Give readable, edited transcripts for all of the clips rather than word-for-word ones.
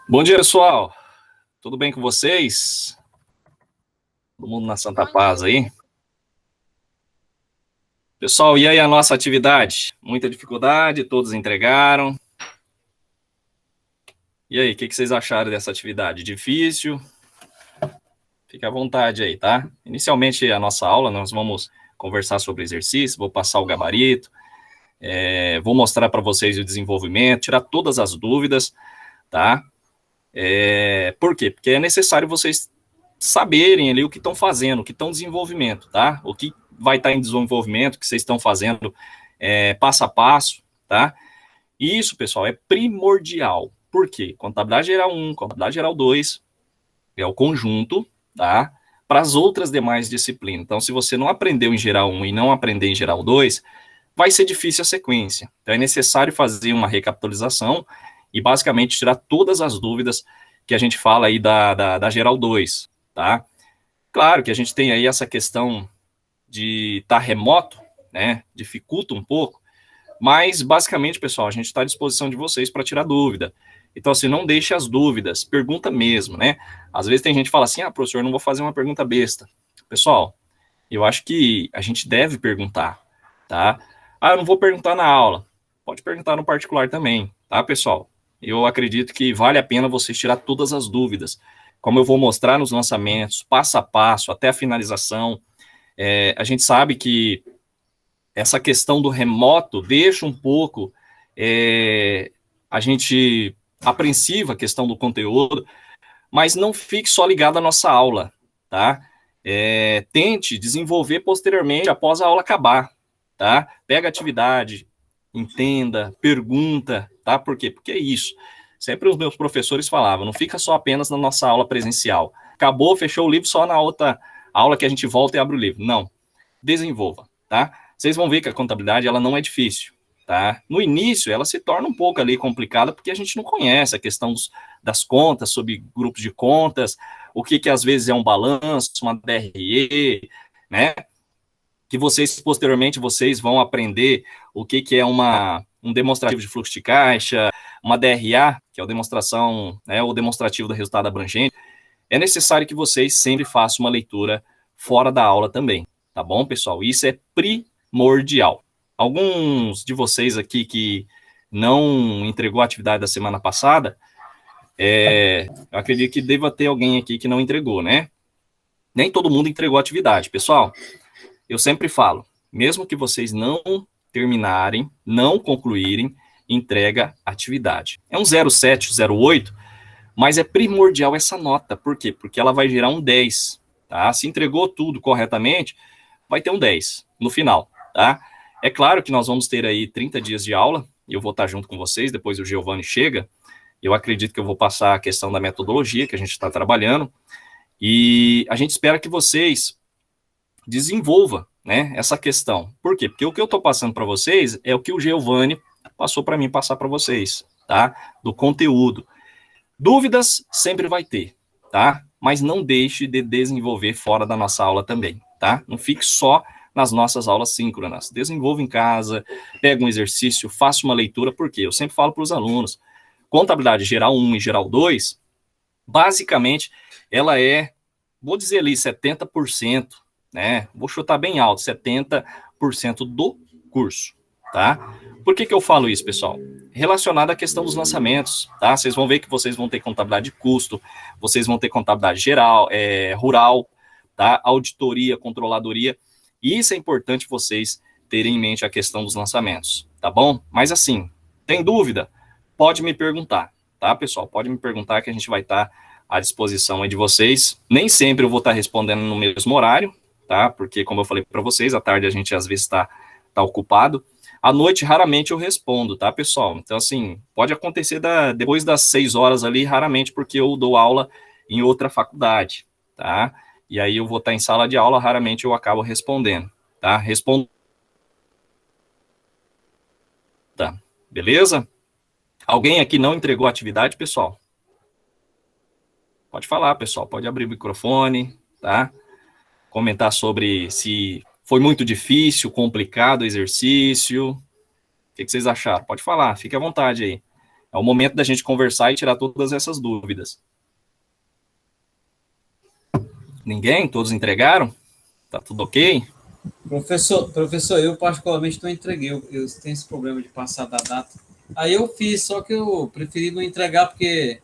Bom dia, pessoal. Tudo bem com vocês? Todo mundo na Santa Paz aí? Pessoal, e aí a nossa atividade? Muita dificuldade, todos entregaram. E aí, o que vocês acharam dessa atividade? Difícil? Fique à vontade aí, tá? Inicialmente, a nossa aula, nós vamos conversar sobre exercício, vou passar o gabarito, vou mostrar para vocês o desenvolvimento, tirar todas as dúvidas, tá? Por quê? Porque é necessário vocês saberem ali o que estão fazendo, o que estão em desenvolvimento, tá? O que vai estar em desenvolvimento, que vocês estão fazendo passo a passo, tá? E isso, pessoal, é primordial. Por quê? Contabilidade geral 1, contabilidade geral 2, é o conjunto, tá? Para as outras demais disciplinas. Então, se você não aprendeu em geral 1 e não aprender em geral 2, vai ser difícil a sequência. Então, é necessário fazer uma recapitalização e, basicamente, tirar todas as dúvidas que a gente fala aí da geral 2, tá? Claro que a gente tem aí essa questão de estar remoto, né? Dificulta um pouco, mas basicamente, pessoal, a gente está à disposição de vocês para tirar dúvida. Então, assim, não deixe as dúvidas, pergunta mesmo, né? Às vezes tem gente que fala assim, professor, não vou fazer uma pergunta besta. Pessoal, eu acho que a gente deve perguntar, tá? Eu não vou perguntar na aula. Pode perguntar no particular também, tá, pessoal? Eu acredito que vale a pena vocês tirar todas as dúvidas. Como eu vou mostrar nos lançamentos, passo a passo, até a finalização. A gente sabe que essa questão do remoto deixa um pouco a gente apreensiva a questão do conteúdo, mas não fique só ligado à nossa aula, tá? Tente desenvolver posteriormente, após a aula acabar, tá? Pega a atividade, entenda, pergunta, tá? Por quê? Porque é isso. Sempre os meus professores falavam, não fica só apenas na nossa aula presencial. Acabou, fechou o livro, só na outra aula que a gente volta e abre o livro. Não. Desenvolva, tá? Vocês vão ver que a contabilidade, ela não é difícil, tá? No início, ela se torna um pouco ali complicada, porque a gente não conhece a questão das contas, sobre grupos de contas, o que às vezes é um balanço, uma DRE, né? Que vocês, posteriormente, vocês vão aprender o que é um demonstrativo de fluxo de caixa, uma DRA, que é a demonstração, né, o demonstrativo do resultado abrangente. É necessário que vocês sempre façam uma leitura fora da aula também, tá bom, pessoal? Isso é primordial. Alguns de vocês aqui que não entregou a atividade da semana passada, eu acredito que deva ter alguém aqui que não entregou, né? Nem todo mundo entregou a atividade. Pessoal, eu sempre falo, mesmo que vocês não terminarem, não concluírem, entrega a atividade. É um 07, 08, mas é primordial essa nota. Por quê? Porque ela vai gerar um 10, tá? Se entregou tudo corretamente, vai ter um 10 no final, tá? É claro que nós vamos ter aí 30 dias de aula, e eu vou estar junto com vocês, depois o Giovanni chega, eu acredito que eu vou passar a questão da metodologia que a gente está trabalhando, e a gente espera que vocês desenvolvam, né, essa questão. Por quê? Porque o que eu estou passando para vocês é o que o Giovanni passou para mim passar para vocês, tá? Do conteúdo. Dúvidas sempre vai ter, tá? Mas não deixe de desenvolver fora da nossa aula também, tá? Não fique só nas nossas aulas síncronas. Desenvolva em casa, pega um exercício, faça uma leitura, porque eu sempre falo para os alunos, contabilidade geral 1 e geral 2, basicamente, ela vou dizer ali, 70%, né? Vou chutar bem alto, 70% do curso, tá? Por que eu falo isso, pessoal? Relacionado à questão dos lançamentos, tá? Vocês vão ver que vocês vão ter contabilidade de custo, vocês vão ter contabilidade geral, rural, tá? Auditoria, controladoria. E isso é importante vocês terem em mente a questão dos lançamentos, tá bom? Mas assim, tem dúvida? Pode me perguntar, tá, pessoal? Pode me perguntar que a gente vai estar à disposição aí de vocês. Nem sempre eu vou estar respondendo no mesmo horário, tá? Porque, como eu falei para vocês, à tarde a gente às vezes está ocupado. À noite, raramente eu respondo, tá, pessoal? Então, assim, pode acontecer depois das 6 horas ali, raramente, porque eu dou aula em outra faculdade, tá? E aí eu vou estar em sala de aula, raramente eu acabo respondendo, tá? Respondo. Tá, beleza? Alguém aqui não entregou a atividade, pessoal? Pode falar, pessoal, pode abrir o microfone, tá? Comentar sobre se foi muito difícil, complicado o exercício. O que vocês acharam? Pode falar, fique à vontade aí. É o momento da gente conversar e tirar todas essas dúvidas. Ninguém? Todos entregaram? Tá tudo ok? Professor, eu particularmente não entreguei, eu tenho esse problema de passar da data. Aí eu fiz, só que eu preferi não entregar porque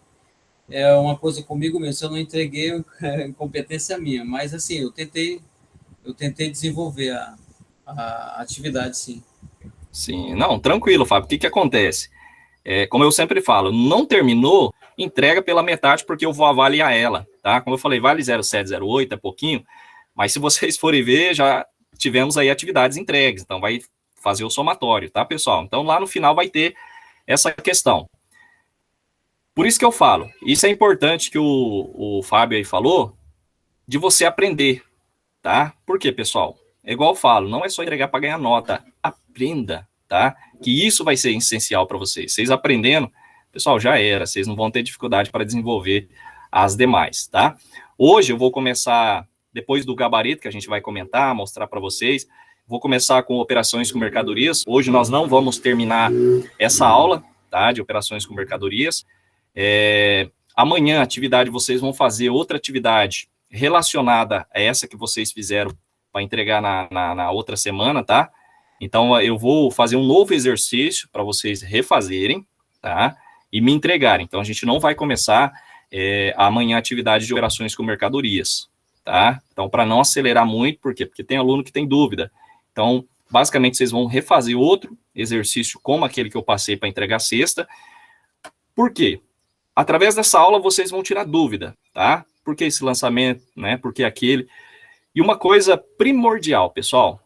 é uma coisa comigo mesmo. Se eu não entreguei, é incompetência minha. Mas assim, eu tentei desenvolver a atividade, sim. Sim, não, tranquilo, Fábio. O que acontece? Como eu sempre falo, não terminou, entrega pela metade, porque eu vou avaliar ela, tá? Como eu falei, vale 0,708, é pouquinho, mas se vocês forem ver, já tivemos aí atividades entregues, então vai fazer o somatório, tá, pessoal? Então lá no final vai ter essa questão. Por isso que eu falo, isso é importante que o Fábio aí falou, de você aprender, tá? Por quê, pessoal? É igual eu falo, não é só entregar para ganhar nota, aprenda, tá? Que isso vai ser essencial para vocês. Vocês aprendendo, pessoal, já era, vocês não vão ter dificuldade para desenvolver as demais, tá? Hoje eu vou começar, depois do gabarito que a gente vai comentar, mostrar para vocês, vou começar com operações com mercadorias. Hoje nós não vamos terminar essa aula, tá? De operações com mercadorias. Amanhã, atividade, vocês vão fazer outra atividade relacionada a essa que vocês fizeram para entregar na outra semana, tá? Então, eu vou fazer um novo exercício para vocês refazerem, tá? E me entregarem. Então, a gente não vai começar amanhã a atividade de operações com mercadorias, tá? Então, para não acelerar muito, por quê? Porque tem aluno que tem dúvida. Então, basicamente, vocês vão refazer outro exercício como aquele que eu passei para entregar sexta. Por quê? Através dessa aula, vocês vão tirar dúvida, tá? Por que esse lançamento, né? Por que aquele? E uma coisa primordial, pessoal,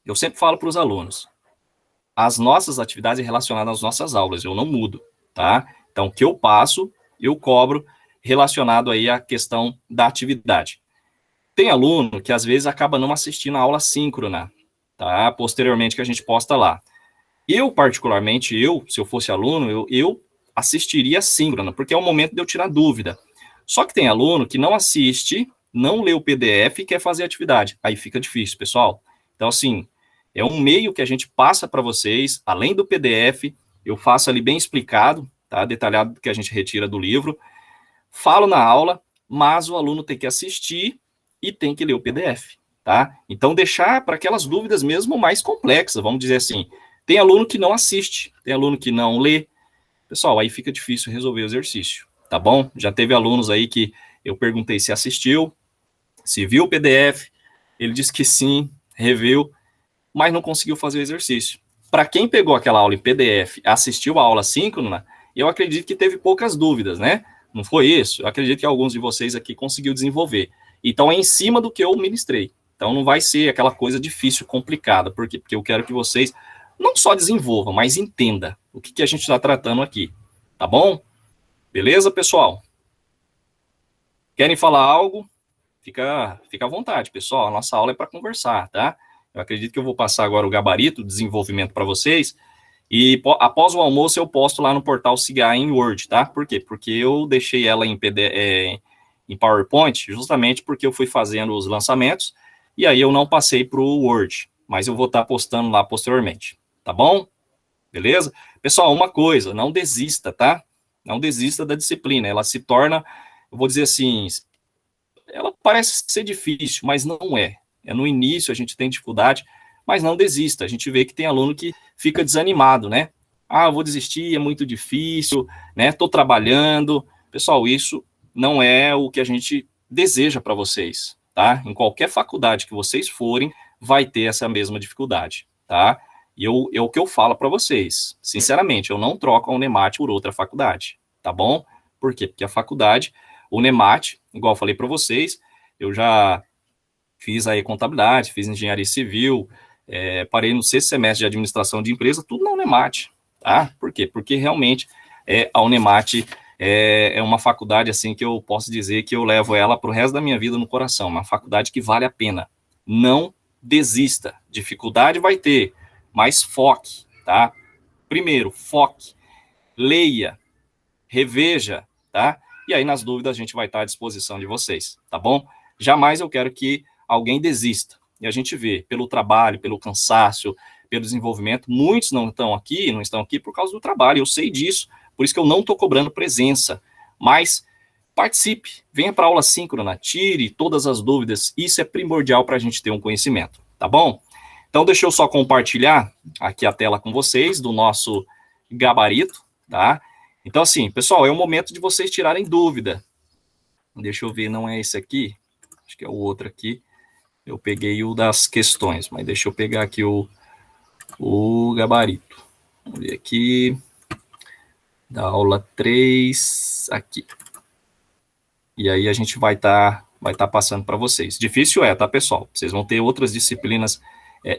eu sempre falo para os alunos, as nossas atividades relacionadas às nossas aulas, eu não mudo, tá? Então, o que eu passo, eu cobro relacionado aí à questão da atividade. Tem aluno que às vezes acaba não assistindo a aula síncrona, tá? Posteriormente que a gente posta lá. Eu, particularmente, se eu fosse aluno, eu assistiria a síncrona, porque é o momento de eu tirar dúvida. Só que tem aluno que não assiste, não lê o PDF e quer fazer atividade. Aí fica difícil, pessoal. Então, assim, é um meio que a gente passa para vocês, além do PDF, eu faço ali bem explicado, tá? Detalhado que a gente retira do livro. Falo na aula, mas o aluno tem que assistir e tem que ler o PDF, tá? Então, deixar para aquelas dúvidas mesmo mais complexas, vamos dizer assim. Tem aluno que não assiste, tem aluno que não lê. Pessoal, aí fica difícil resolver o exercício, tá bom? Já teve alunos aí que eu perguntei se assistiu, se viu o PDF, ele disse que sim, reviu, mas não conseguiu fazer o exercício. Para quem pegou aquela aula em PDF, assistiu a aula síncrona, eu acredito que teve poucas dúvidas, né? Não foi isso? Eu acredito que alguns de vocês aqui conseguiu desenvolver. Então, é em cima do que eu ministrei. Então, não vai ser aquela coisa difícil, complicada, porque eu quero que vocês não só desenvolvam, mas entenda o que a gente está tratando aqui. Tá bom? Beleza, pessoal? Querem falar algo? Fica à vontade, pessoal. A nossa aula é para conversar, tá? Eu acredito que eu vou passar agora o gabarito, desenvolvimento para vocês. E após o almoço eu posto lá no portal Siga em Word, tá? Por quê? Porque eu deixei ela em em PowerPoint, justamente porque eu fui fazendo os lançamentos e aí eu não passei para o Word, mas eu vou estar postando lá posteriormente, tá bom? Beleza? Pessoal, uma coisa, não desista, tá? Não desista da disciplina, ela se torna, eu vou dizer assim, ela parece ser difícil, mas não é. No início a gente tem dificuldade, mas não desista. A gente vê que tem aluno que fica desanimado, né? Ah, eu vou desistir, é muito difícil, né? Estou trabalhando. Pessoal, isso não é o que a gente deseja para vocês, tá? Em qualquer faculdade que vocês forem, vai ter essa mesma dificuldade, tá? E é o que eu falo para vocês. Sinceramente, eu não troco a Unemat por outra faculdade, tá bom? Por quê? Porque a faculdade, o Unemat, igual eu falei para vocês, eu já fiz aí contabilidade, fiz engenharia civil, parei no sexto semestre de administração de empresa, tudo na Unemat, tá? Por quê? Porque realmente a Unemat é uma faculdade, assim, que eu posso dizer que eu levo ela para o resto da minha vida no coração, uma faculdade que vale a pena. Não desista, dificuldade vai ter, mas foque, tá? Primeiro, foque, leia, reveja, tá? E aí, nas dúvidas, a gente vai estar à disposição de vocês, tá bom? Jamais eu quero que alguém desista. E a gente vê, pelo trabalho, pelo cansaço, pelo desenvolvimento, muitos não estão aqui por causa do trabalho, eu sei disso, Por isso que eu não estou cobrando presença, mas participe, venha para a aula síncrona, tire todas as dúvidas, isso é primordial para a gente ter um conhecimento, tá bom? Então, deixa eu só compartilhar aqui a tela com vocês do nosso gabarito, tá? Então, assim, pessoal, é o momento de vocês tirarem dúvida. Deixa eu ver, não é esse aqui, acho que é o outro aqui. Eu peguei o das questões, mas deixa eu pegar aqui o gabarito. Vamos ver aqui, da aula 3, aqui. E aí a gente vai tá passando para vocês. Difícil tá, pessoal? Vocês vão ter outras disciplinas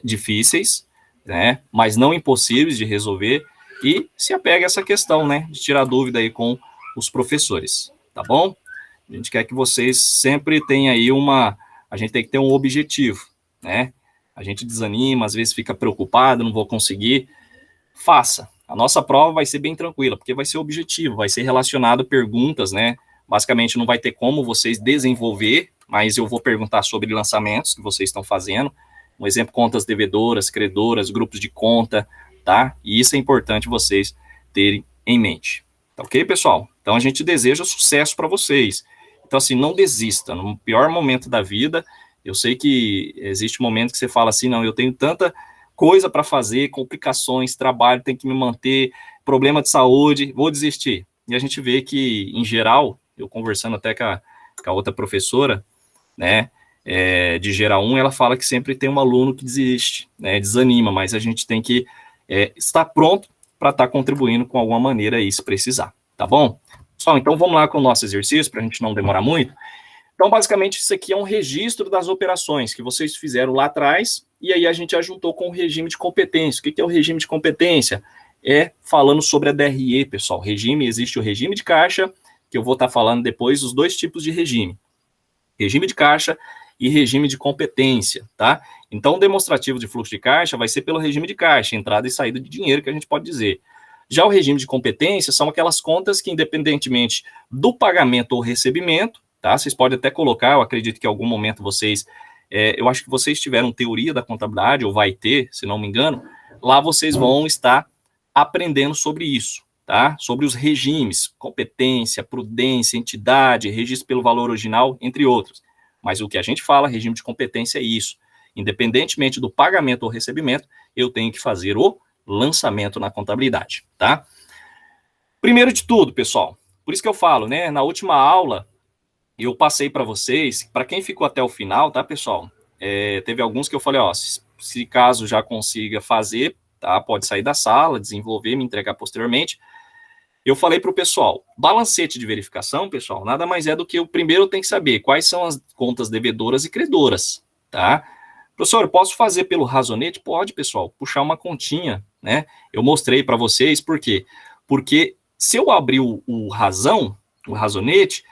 difíceis, né? Mas não impossíveis de resolver. E se apega a essa questão, né? De tirar dúvida aí com os professores, tá bom? A gente quer que vocês sempre tenham aí a gente tem que ter um objetivo, né? A gente desanima, às vezes fica preocupado, não vou conseguir. Faça. A nossa prova vai ser bem tranquila, porque vai ser objetivo, vai ser relacionado a perguntas, né? Basicamente, não vai ter como vocês desenvolver, mas eu vou perguntar sobre lançamentos que vocês estão fazendo. Um exemplo, contas devedoras, credoras, grupos de conta, tá? E isso é importante vocês terem em mente. Tá ok, pessoal? Então, a gente deseja sucesso para vocês. Então, assim, não desista. No pior momento da vida, eu sei que existe um momento que você fala assim, não, eu tenho tanta coisa para fazer, complicações, trabalho, tem que me manter, problema de saúde, vou desistir. E a gente vê que, em geral, eu conversando até com a outra professora, né, de geral 1, ela fala que sempre tem um aluno que desiste, né, desanima, mas a gente tem que estar pronto para estar contribuindo com alguma maneira aí, se precisar, tá bom? Pessoal, então vamos lá com o nosso exercício, para a gente não demorar muito. Então, basicamente, isso aqui é um registro das operações que vocês fizeram lá atrás, e aí a gente ajuntou com o regime de competência. O que é o regime de competência? Falando sobre a DRE, pessoal. Existe o regime de caixa, que eu vou estar falando depois, os dois tipos de regime. Regime de caixa e regime de competência, tá? Então, o demonstrativo de fluxo de caixa vai ser pelo regime de caixa, entrada e saída de dinheiro, que a gente pode dizer. Já o regime de competência são aquelas contas que, independentemente do pagamento ou recebimento, tá? Vocês podem até colocar, eu acredito que em algum momento vocês, eu acho que vocês tiveram teoria da contabilidade, ou vai ter, se não me engano, lá vocês vão estar aprendendo sobre isso, tá? Sobre os regimes, competência, prudência, entidade, registro pelo valor original, entre outros. Mas o que a gente fala, regime de competência é isso. Independentemente do pagamento ou recebimento, eu tenho que fazer o lançamento na contabilidade, tá? Primeiro de tudo, pessoal, por isso que eu falo, né? Na última aula, eu passei para vocês, para quem ficou até o final, tá, pessoal? Teve alguns que eu falei, ó, se caso já consiga fazer, tá? Pode sair da sala, desenvolver, me entregar posteriormente. Eu falei para o pessoal, balancete de verificação, pessoal, nada mais é do que o primeiro tem que saber quais são as contas devedoras e credoras, tá? Professor, eu posso fazer pelo razonete? Pode, pessoal, puxar uma continha, né? Eu mostrei para vocês, por quê? Porque se eu abrir o razonete,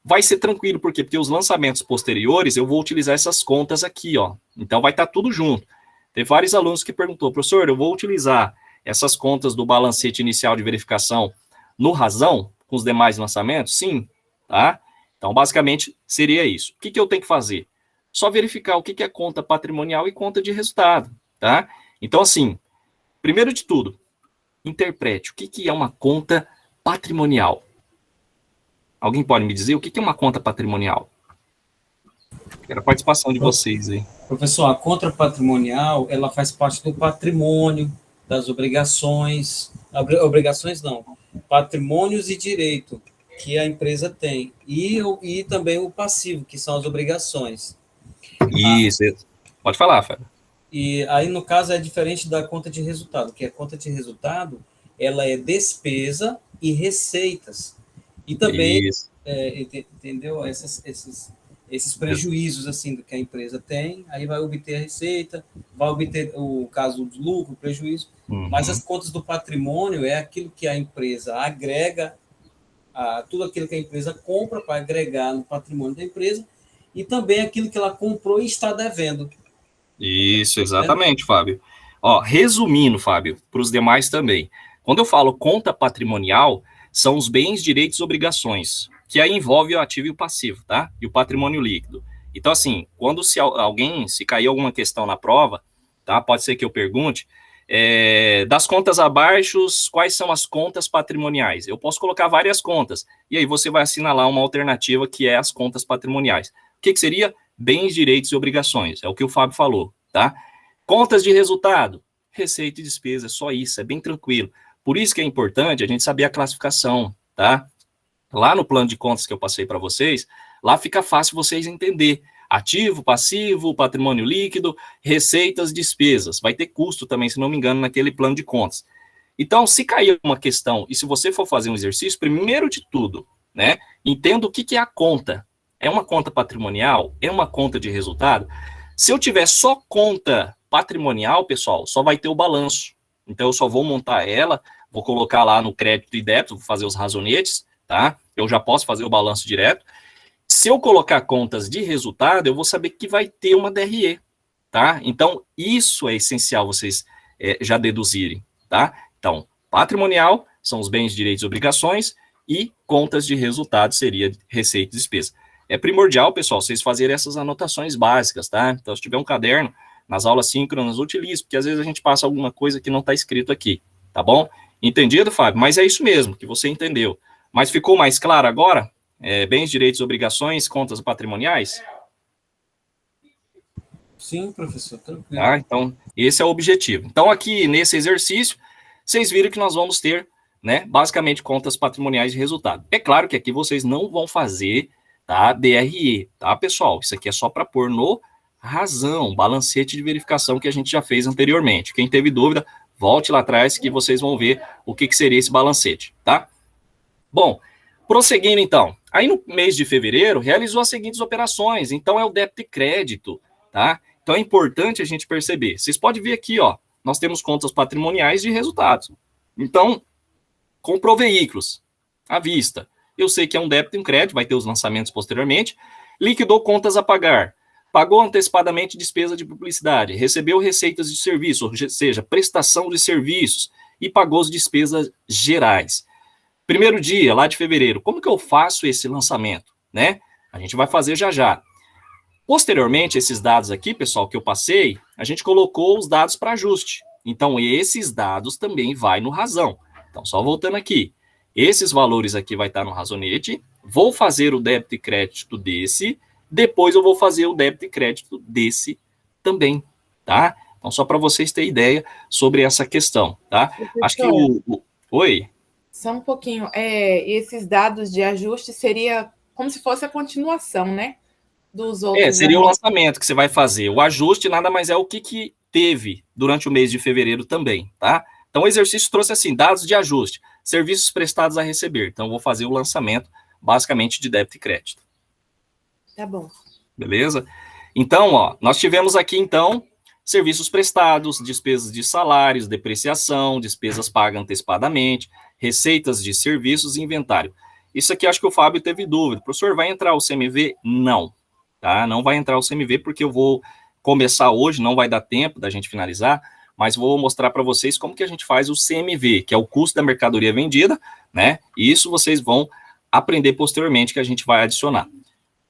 vai ser tranquilo, por quê? Porque os lançamentos posteriores, eu vou utilizar essas contas aqui, ó. Então, vai estar tudo junto. Tem vários alunos que perguntou, professor, eu vou utilizar essas contas do balancete inicial de verificação no razão, com os demais lançamentos? Sim, tá? Então, basicamente, seria isso. O que eu tenho que fazer? Só verificar o que é conta patrimonial e conta de resultado, tá? Então, assim, primeiro de tudo, interprete o que é uma conta patrimonial. Alguém pode me dizer o que é uma conta patrimonial? Quero a participação de vocês aí. Professor, a conta patrimonial, ela faz parte do patrimônio, das obrigações, patrimônios e direito que a empresa tem, e também o passivo, que são as obrigações. Isso, pode falar, Fábio. E aí, no caso, é diferente da conta de resultado, que a conta de resultado, ela é despesa e receitas. E também, entendeu? Esses prejuízos, assim, que a empresa tem, aí vai obter a receita, vai obter, o caso do lucro, prejuízo. Mas as contas do patrimônio é aquilo que a empresa agrega, tudo aquilo que a empresa compra para agregar no patrimônio da empresa, e também aquilo que ela comprou e está devendo. Isso, exatamente, Fábio. Ó, resumindo, Fábio, para os demais também. Quando eu falo conta patrimonial, são os bens, direitos e obrigações, que aí envolve o ativo e o passivo, tá? E o patrimônio líquido. Então, assim, quando se cair alguma questão na prova, tá? Pode ser que eu pergunte, Das contas abaixo, quais são as contas patrimoniais? Eu posso colocar várias contas, e aí você vai assinalar uma alternativa que é as contas patrimoniais. O que seria? Bens, direitos e obrigações, é o que o Fábio falou, tá? Contas de resultado, receita e despesa, só isso, é bem tranquilo. Por isso que é importante a gente saber a classificação, tá? Lá no plano de contas que eu passei para vocês, lá fica fácil vocês entender. Ativo, passivo, patrimônio líquido, receitas, despesas. Vai ter custo também, se não me engano, naquele plano de contas. Então, se cair uma questão, e se você for fazer um exercício, primeiro de tudo, né, entenda o que é a conta. É uma conta patrimonial? É uma conta de resultado? Se eu tiver só conta patrimonial, pessoal, só vai ter o balanço. Então, eu só vou montar ela, vou colocar lá no crédito e débito, vou fazer os razonetes, tá? Eu já posso fazer o balanço direto. Se eu colocar contas de resultado, eu vou saber que vai ter uma DRE, tá? Então, isso é essencial vocês já deduzirem, tá? Então, patrimonial são os bens, direitos e obrigações, e contas de resultado seria receita e despesa. É primordial, pessoal, vocês fazerem essas anotações básicas, tá? Então, se tiver um caderno, nas aulas síncronas, utilize, porque às vezes a gente passa alguma coisa que não está escrito aqui, tá bom? Entendido, Fábio? Mas é isso mesmo, que você entendeu. Mas ficou mais claro agora? Bens, direitos, obrigações, contas patrimoniais? Sim, professor, tranquilo. Tá? Então, esse é o objetivo. Então, aqui nesse exercício, vocês viram que nós vamos ter, né, basicamente, contas patrimoniais de resultado. É claro que aqui vocês não vão fazer, tá, DRE, tá, pessoal? Isso aqui é só para pôr no razão, balancete de verificação que a gente já fez anteriormente. Quem teve dúvida, volte lá atrás que vocês vão ver o que seria esse balancete, tá? Bom, prosseguindo então. Aí no mês de fevereiro, realizou as seguintes operações. Então, é o débito e crédito, tá? Então, é importante a gente perceber. Vocês podem ver aqui, ó, nós temos contas patrimoniais de resultados. Então, comprou veículos à vista. Eu sei que é um débito e um crédito, vai ter os lançamentos posteriormente. Liquidou contas a pagar. Pagou antecipadamente despesa de publicidade. Recebeu receitas de serviço, ou seja, prestação de serviços. E pagou as despesas gerais. Primeiro dia, lá de fevereiro, como que eu faço esse lançamento, né? A gente vai fazer já já. Posteriormente, esses dados aqui, pessoal, que eu passei, a gente colocou os dados para ajuste. Então, esses dados também vai no razão. Então, só voltando aqui. Esses valores aqui vai estar no razonete. Vou fazer o débito e crédito desse. Depois eu vou fazer o débito e crédito desse também, tá? Então, só para vocês terem ideia sobre essa questão, tá? Acho que Oi? Só um pouquinho. Esses dados de ajuste seria como se fosse a continuação, né? Dos outros. Seria o lançamento que você vai fazer. O ajuste nada mais é o que teve durante o mês de fevereiro também, tá? Então, o exercício trouxe assim, dados de ajuste, serviços prestados a receber. Então, eu vou fazer o lançamento, basicamente, de débito e crédito. Tá bom. Beleza? Então, ó, nós tivemos aqui, então, serviços prestados, despesas de salários, depreciação, despesas pagas antecipadamente, receitas de serviços e inventário. Isso aqui acho que o Fábio teve dúvida. Professor, vai entrar o CMV? Não. Tá? Não vai entrar o CMV porque eu vou começar hoje, não vai dar tempo da gente finalizar, mas vou mostrar para vocês como que a gente faz o CMV, que é o custo da mercadoria vendida, né? E isso vocês vão aprender posteriormente que a gente vai adicionar.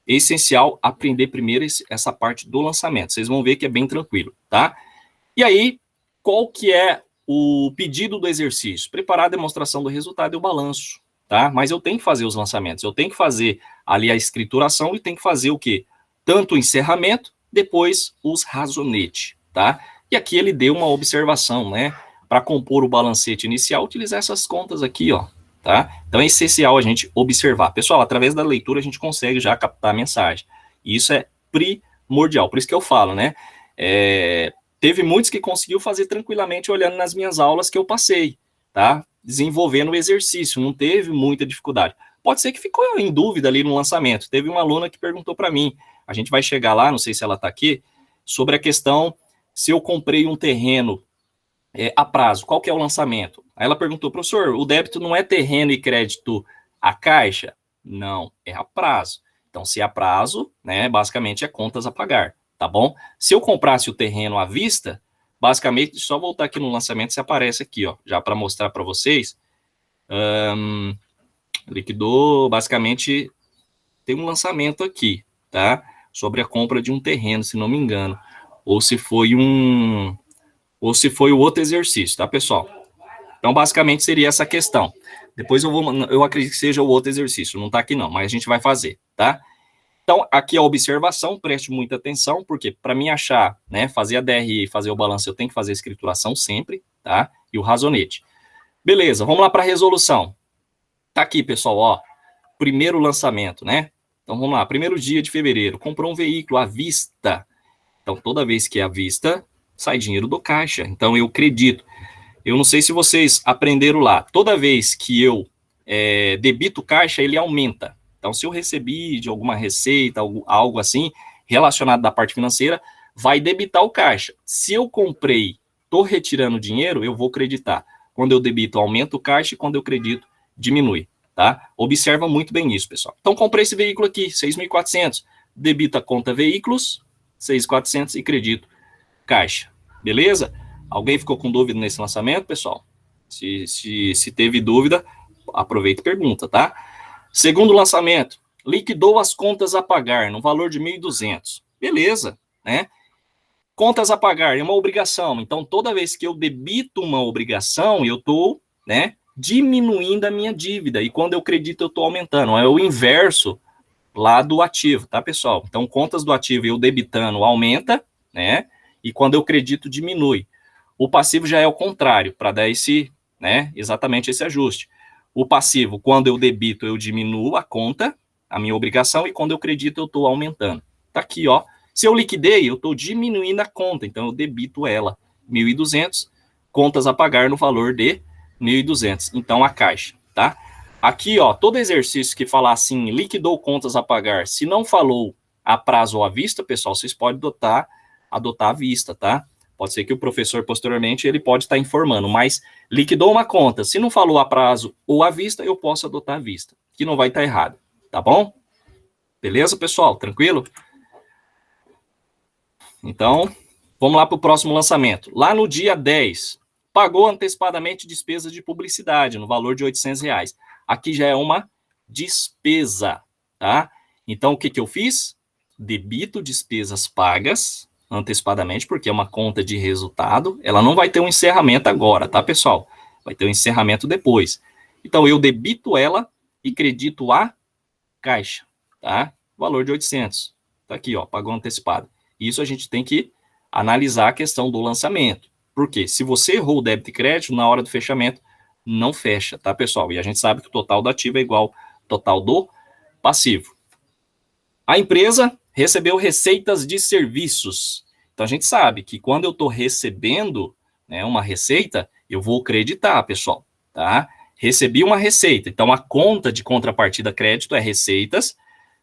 É essencial aprender primeiro essa parte do lançamento. Vocês vão ver que é bem tranquilo, tá? E aí, qual que é o pedido do exercício? Preparar a demonstração do resultado e o balanço, tá? Mas eu tenho que fazer os lançamentos, eu tenho que fazer ali a escrituração e tenho que fazer o quê? Tanto o encerramento, depois os razonetes, tá? E aqui ele deu uma observação, né? Para compor o balancete inicial, utilizar essas contas aqui, ó, tá? Então é essencial a gente observar. Pessoal, através da leitura a gente consegue já captar a mensagem. E isso é primordial. Por isso que eu falo, né? Teve muitos que conseguiu fazer tranquilamente olhando nas minhas aulas que eu passei, tá? Desenvolvendo o exercício, não teve muita dificuldade. Pode ser que ficou em dúvida ali no lançamento. Teve uma aluna que perguntou para mim, a gente vai chegar lá, não sei se ela está aqui, sobre a questão se eu comprei um terreno a prazo, qual que é o lançamento? Aí ela perguntou, professor, o débito não é terreno e crédito a caixa? Não, é a prazo. Então, se é a prazo, né, basicamente é contas a pagar, tá bom? Se eu comprasse o terreno à vista, basicamente, só voltar aqui no lançamento, se aparece aqui, ó, já para mostrar para vocês, liquidou, basicamente, tem um lançamento aqui, tá? Sobre a compra de um terreno, se não me engano. Ou se foi um ou se foi o outro exercício, tá, pessoal? Então, basicamente, seria essa questão. Depois eu acredito que seja o outro exercício, não está aqui não, mas a gente vai fazer, tá? Então, aqui a observação, preste muita atenção, porque para mim achar, né, fazer a DRE e fazer o balanço, eu tenho que fazer a escrituração sempre, tá? E o razonete. Beleza, vamos lá para a resolução. Tá aqui, pessoal, ó, primeiro lançamento, né? Então, vamos lá, primeiro dia de fevereiro, comprou um veículo à vista. Então, toda vez que é à vista, sai dinheiro do caixa. Então, eu acredito. Eu não sei se vocês aprenderam lá. Toda vez que eu debito caixa, ele aumenta. Então, se eu recebi de alguma receita, algo assim, relacionado da parte financeira, vai debitar o caixa. Se eu comprei, estou retirando dinheiro, eu vou creditar. Quando eu debito, aumenta o caixa, e quando eu credito, diminui. Tá? Observa muito bem isso, pessoal. Então, comprei esse veículo aqui, 6.400. Debito a conta veículos, 6.400 e credito caixa. Beleza? Alguém ficou com dúvida nesse lançamento, pessoal? Se teve dúvida, aproveita e pergunta, tá? Segundo lançamento, liquidou as contas a pagar no valor de 1.200. Beleza, né? Contas a pagar é uma obrigação. Então, toda vez que eu debito uma obrigação, eu estou, né, diminuindo a minha dívida. E quando eu credito, eu estou aumentando. É o inverso lá do ativo, tá, pessoal? Então, contas do ativo eu debitando aumenta, né? E quando eu credito, diminui. O passivo já é o contrário, para dar esse, né, exatamente esse ajuste. O passivo, quando eu debito, eu diminuo a conta, a minha obrigação, e quando eu credito, eu estou aumentando. Tá aqui, ó. Se eu liquidei, eu estou diminuindo a conta, então eu debito ela. 1.200, contas a pagar no valor de 1.200. Então, a caixa, tá? Aqui, ó, todo exercício que falar assim, liquidou contas a pagar, se não falou a prazo ou à vista, pessoal, vocês podem adotar à vista, tá? Pode ser que o professor, posteriormente, ele pode estar informando, mas liquidou uma conta, se não falou a prazo ou à vista, eu posso adotar à vista, que não vai estar errado, tá bom? Beleza, pessoal? Tranquilo? Então, vamos lá para o próximo lançamento. Lá no dia 10, pagou antecipadamente despesas de publicidade, no valor de R$800. Aqui já é uma despesa, tá? Então, o que eu fiz? Debito despesas pagas antecipadamente, porque é uma conta de resultado. Ela não vai ter um encerramento agora, tá, pessoal? Vai ter um encerramento depois. Então, eu debito ela e credito a caixa, tá? Valor de 800. Tá aqui, ó, pagou antecipado. Isso a gente tem que analisar a questão do lançamento. Porque se você errou o débito e crédito, na hora do fechamento, não fecha, tá, pessoal? E a gente sabe que o total do ativo é igual ao total do passivo. A empresa recebeu receitas de serviços. Então, a gente sabe que quando eu estou recebendo, né, uma receita, eu vou creditar, pessoal, tá? Recebi uma receita. Então, a conta de contrapartida crédito é receitas.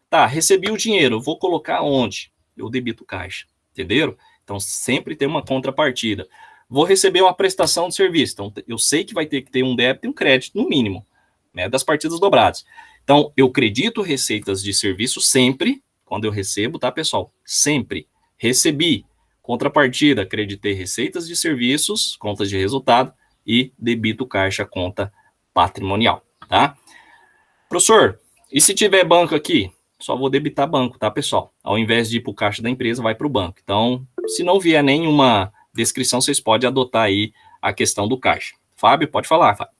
Tá, recebi o dinheiro, eu vou colocar onde? Eu debito caixa, entenderam? Então, sempre tem uma contrapartida. Vou receber uma prestação de serviço. Então, eu sei que vai ter que ter um débito e um crédito, no mínimo, né, das partidas dobradas. Então, eu credito receitas de serviço sempre, quando eu recebo, tá, pessoal? Sempre. Recebi. Contrapartida, creditei receitas de serviços, contas de resultado, e debito caixa, conta patrimonial, tá? Professor, e se tiver banco aqui? Só vou debitar banco, tá, pessoal? Ao invés de ir para o caixa da empresa, vai para o banco. Então, se não vier nenhuma descrição, vocês podem adotar aí a questão do caixa. Fábio, pode falar, Fábio.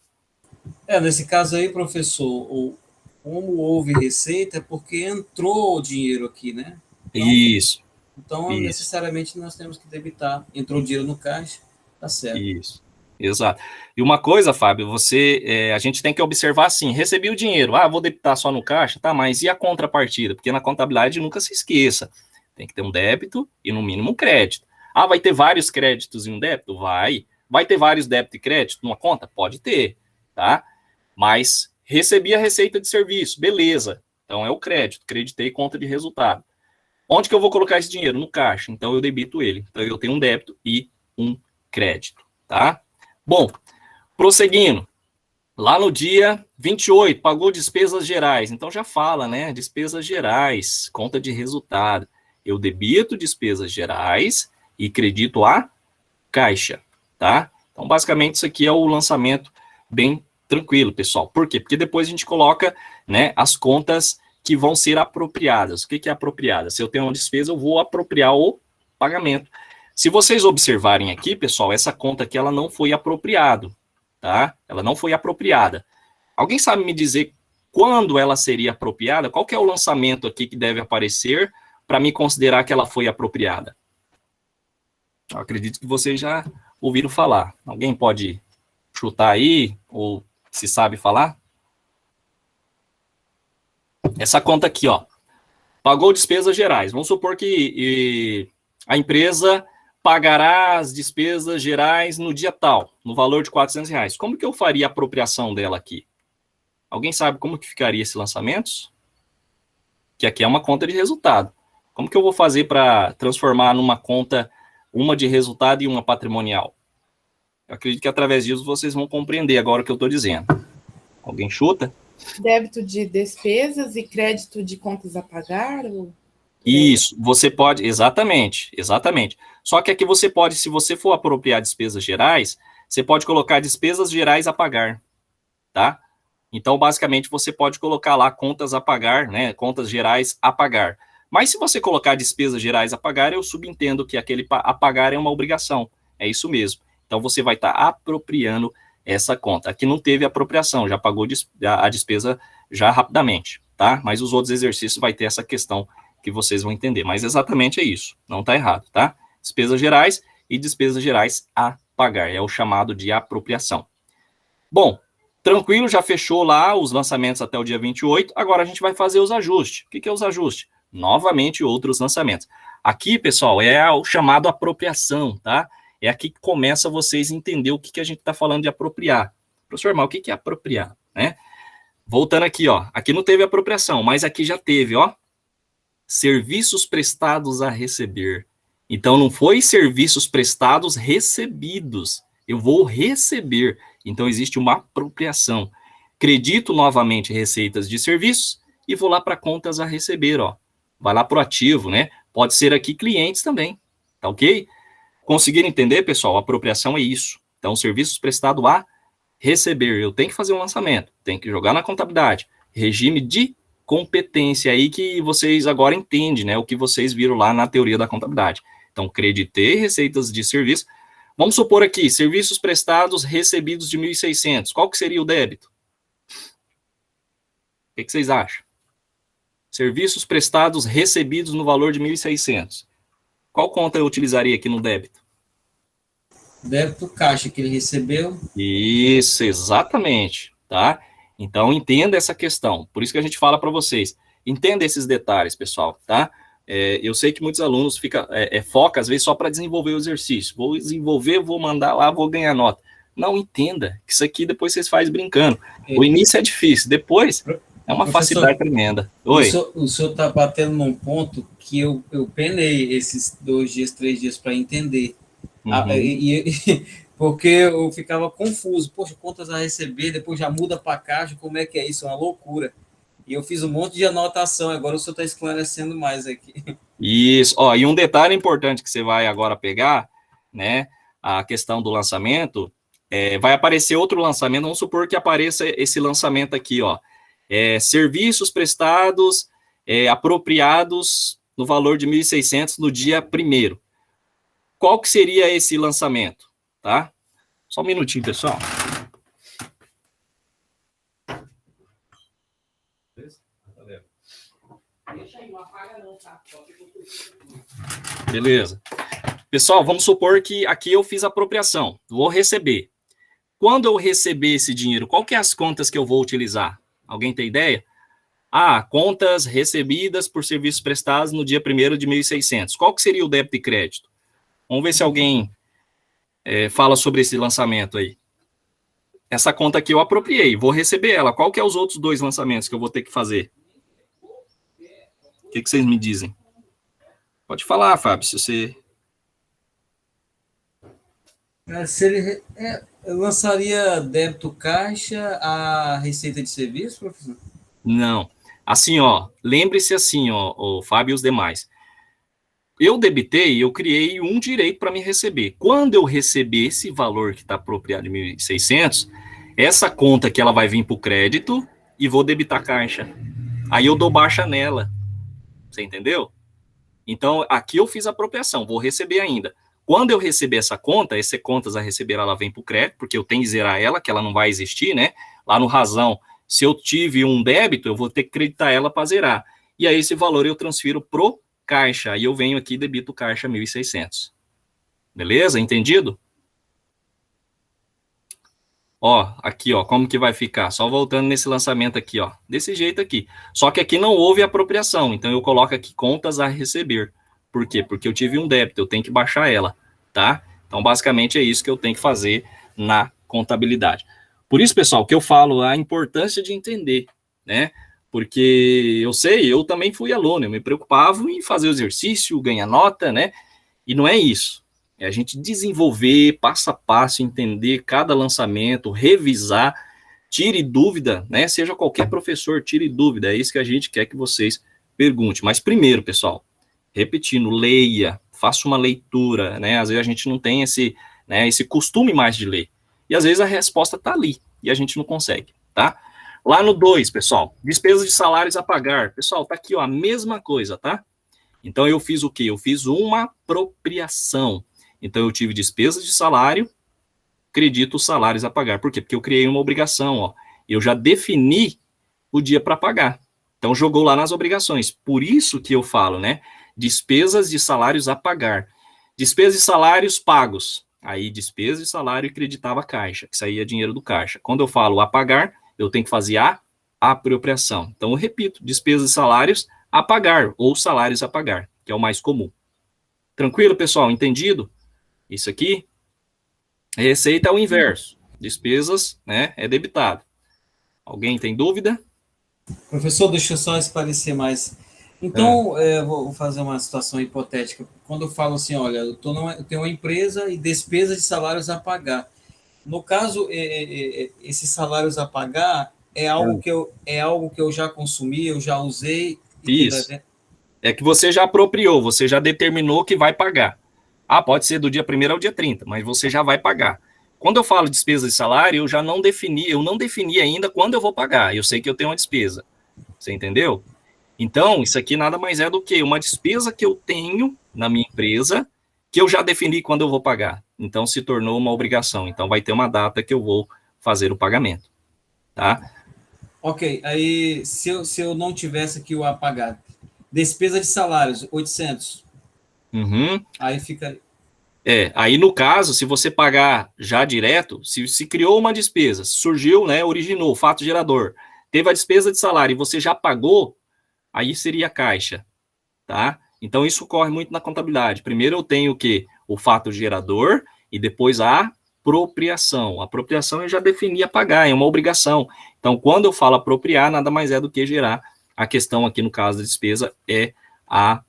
Nesse caso aí, professor, como houve receita, é porque entrou o dinheiro aqui, né? Então, isso. Necessariamente nós temos que debitar. Entrou dinheiro no caixa, tá certo. Isso, exato. E uma coisa, Fábio, a gente tem que observar assim, recebi o dinheiro, vou debitar só no caixa, tá, mas e a contrapartida? Porque na contabilidade nunca se esqueça, tem que ter um débito e no mínimo um crédito. Vai ter vários créditos e um débito? Vai ter vários débitos e crédito numa conta? Pode ter, tá? Mas recebi a receita de serviço, beleza. Então é o crédito, creditei conta de resultado. Onde que eu vou colocar esse dinheiro? No caixa. Então eu debito ele. Então eu tenho um débito e um crédito, tá? Bom, prosseguindo. Lá no dia 28, pagou despesas gerais. Então já fala, né? Despesas gerais, conta de resultado. Eu debito despesas gerais e credito a caixa, tá? Então basicamente isso aqui é o lançamento bem tranquilo, pessoal. Por quê? Porque depois a gente coloca, né, as contas que vão ser apropriadas. O que é apropriada? Se eu tenho uma despesa, eu vou apropriar o pagamento. Se vocês observarem aqui, pessoal, essa conta aqui, ela não foi apropriada, tá? Ela não foi apropriada. Alguém sabe me dizer quando ela seria apropriada? Qual que é o lançamento aqui que deve aparecer para me considerar que ela foi apropriada? Eu acredito que vocês já ouviram falar. Alguém pode chutar aí, ou se sabe falar? Essa conta aqui, ó, pagou despesas gerais. Vamos supor que a empresa pagará as despesas gerais no dia tal, no valor de R$ 400. Como que eu faria a apropriação dela aqui? Alguém sabe como que ficaria esse lançamento? Que aqui é uma conta de resultado. Como que eu vou fazer para transformar numa conta uma de resultado e uma patrimonial? Eu acredito que através disso vocês vão compreender agora o que eu estou dizendo. Alguém chuta? Débito de despesas e crédito de contas a pagar? Ou... Isso, você pode, exatamente. Só que aqui você pode, se você for apropriar despesas gerais, você pode colocar despesas gerais a pagar, tá? Então, basicamente, você pode colocar lá contas a pagar, né? Contas gerais a pagar. Mas se você colocar despesas gerais a pagar, eu subentendo que aquele a pagar é uma obrigação. É isso mesmo. Então, você vai estar apropriando essa conta. Aqui não teve apropriação, já pagou a despesa já rapidamente, tá? Mas os outros exercícios vai ter essa questão que vocês vão entender. Mas exatamente é isso. Não está errado, tá? Despesas gerais e despesas gerais a pagar. É o chamado de apropriação. Bom, tranquilo, já fechou lá os lançamentos até o dia 28. Agora a gente vai fazer os ajustes. O que é os ajustes? Novamente, outros lançamentos. Aqui, pessoal, é o chamado apropriação, tá? É aqui que começa vocês a entender o que a gente está falando de apropriar. Professor, mas o que é apropriar, né? Voltando aqui, ó. Aqui não teve apropriação, mas aqui já teve, ó. Serviços prestados a receber. Então, não foi serviços prestados recebidos. Eu vou receber. Então, existe uma apropriação. Credito novamente receitas de serviços e vou lá para contas a receber, ó. Vai lá para o ativo, né? Pode ser aqui clientes também, tá ok? Conseguiram entender, pessoal? A apropriação é isso. Então, serviços prestados a receber. Eu tenho que fazer um lançamento, tenho que jogar na contabilidade. Regime de competência aí que vocês agora entendem, né? O que vocês viram lá na teoria da contabilidade. Então, creditei receitas de serviço. Vamos supor aqui, serviços prestados recebidos de 1.600. Qual que seria o débito? O que vocês acham? Serviços prestados recebidos no valor de 1.600. Qual conta eu utilizaria aqui no débito? Débito caixa que ele recebeu. Isso, exatamente, tá? Então, entenda essa questão. Por isso que a gente fala para vocês. Entenda esses detalhes, pessoal, tá? Eu sei que muitos alunos focam, às vezes, só para desenvolver o exercício. Vou desenvolver, vou mandar lá, vou ganhar nota. Não, entenda que isso aqui depois vocês fazem brincando. O início é difícil, depois é uma facilidade tremenda. Oi? O senhor está batendo num ponto que eu penei esses 2 dias, 3 dias para entender. Uhum. Porque eu ficava confuso. Poxa, contas a receber, depois já muda para caixa, como é que é isso? É uma loucura. E eu fiz um monte de anotação, agora o senhor está esclarecendo mais aqui. Isso, ó, e um detalhe importante que você vai agora pegar, né, a questão do lançamento, vai aparecer outro lançamento, vamos supor que apareça esse lançamento aqui, ó, serviços prestados, apropriados no valor de 1.600 no dia 1º. Qual que seria esse lançamento, tá? Só um minutinho, pessoal. Beleza. Pessoal, vamos supor que aqui eu fiz a apropriação, vou receber. Quando eu receber esse dinheiro, qual que é as contas que eu vou utilizar? Alguém tem ideia? Contas recebidas por serviços prestados no dia 1º de 1.600. Qual que seria o débito e crédito? Vamos ver se alguém fala sobre esse lançamento aí. Essa conta aqui eu apropriei, vou receber ela. Qual que é os outros 2 lançamentos que eu vou ter que fazer? O que vocês me dizem? Pode falar, Fábio, se você... Se ele lançaria débito caixa a receita de serviço, professor? Não. Assim, ó, lembre-se assim, ó, o Fábio e os demais. Eu debitei, eu criei um direito para me receber. Quando eu receber esse valor que está apropriado de 1.600, essa conta que ela vai vir para o crédito e vou debitar a caixa. Aí eu dou baixa nela. Você entendeu? Então, aqui eu fiz a apropriação, vou receber ainda. Quando eu receber essa conta a receber, ela vem para o crédito, porque eu tenho que zerar ela, que ela não vai existir, né? Lá no razão, se eu tive um débito, eu vou ter que creditar ela para zerar. E aí esse valor eu transfiro pro caixa. Aí eu venho aqui e debito caixa 1.600. Beleza? Entendido? Ó, aqui, ó, como que vai ficar? Só voltando nesse lançamento aqui, ó, desse jeito aqui. Só que aqui não houve apropriação, então eu coloco aqui contas a receber. Por quê? Porque eu tive um débito, eu tenho que baixar ela, tá? Então, basicamente, é isso que eu tenho que fazer na contabilidade. Por isso, pessoal, que eu falo a importância de entender, né? Porque eu sei, eu também fui aluno, eu me preocupava em fazer o exercício, ganhar nota, né? E não é isso. É a gente desenvolver passo a passo, entender cada lançamento, revisar, tire dúvida, né? Seja qualquer professor, tire dúvida. É isso que a gente quer que vocês perguntem. Mas primeiro, pessoal, repetindo, leia, faça uma leitura, né? Às vezes a gente não tem esse, né, esse costume mais de ler. E às vezes a resposta está ali e a gente não consegue, tá? Lá no 2, pessoal, despesas de salários a pagar. Pessoal, tá aqui, ó, a mesma coisa, tá? Então eu fiz o quê? Eu fiz uma apropriação. Então eu tive despesas de salário, credito os salários a pagar. Por quê? Porque eu criei uma obrigação, ó. Eu já defini o dia para pagar. Então jogou lá nas obrigações. Por isso que eu falo, né? Despesas de salários a pagar. Despesas de salários pagos. Aí despesa de salário creditava a caixa, que saía dinheiro do caixa. Quando eu falo a pagar, eu tenho que fazer a apropriação. Então eu repito, despesas de salários a pagar ou salários a pagar, que é o mais comum. Tranquilo, pessoal? Entendido? Isso aqui, receita é o inverso. Despesas, né, é debitado. Alguém tem dúvida? Professor, deixa eu só esclarecer mais. Então, vou fazer uma situação hipotética. Quando eu falo assim, olha, eu tenho uma empresa e despesas de salários a pagar. No caso, esses salários a pagar é algo que eu já consumi, eu já usei. Isso. É que você já apropriou, você já determinou que vai pagar. Ah, pode ser do dia 1º ao dia 30, mas você já vai pagar. Quando eu falo despesa de salário, eu já não defini ainda quando eu vou pagar. Eu sei que eu tenho uma despesa. Você entendeu? Então, isso aqui nada mais é do que uma despesa que eu tenho na minha empresa, que eu já defini quando eu vou pagar. Então, se tornou uma obrigação. Então, vai ter uma data que eu vou fazer o pagamento. Tá? Ok, aí se eu não tivesse aqui o a pagar, despesa de salários, 800. Uhum. Aí fica... Aí no caso, se você pagar já direto, se criou uma despesa, surgiu, né, originou, fato gerador, teve a despesa de salário e você já pagou, aí seria caixa, tá? Então isso ocorre muito na contabilidade. Primeiro eu tenho o quê? O fato gerador e depois a apropriação. A apropriação eu já defini a pagar, é uma obrigação. Então quando eu falo apropriar, nada mais é do que gerar. A questão aqui no caso da despesa é a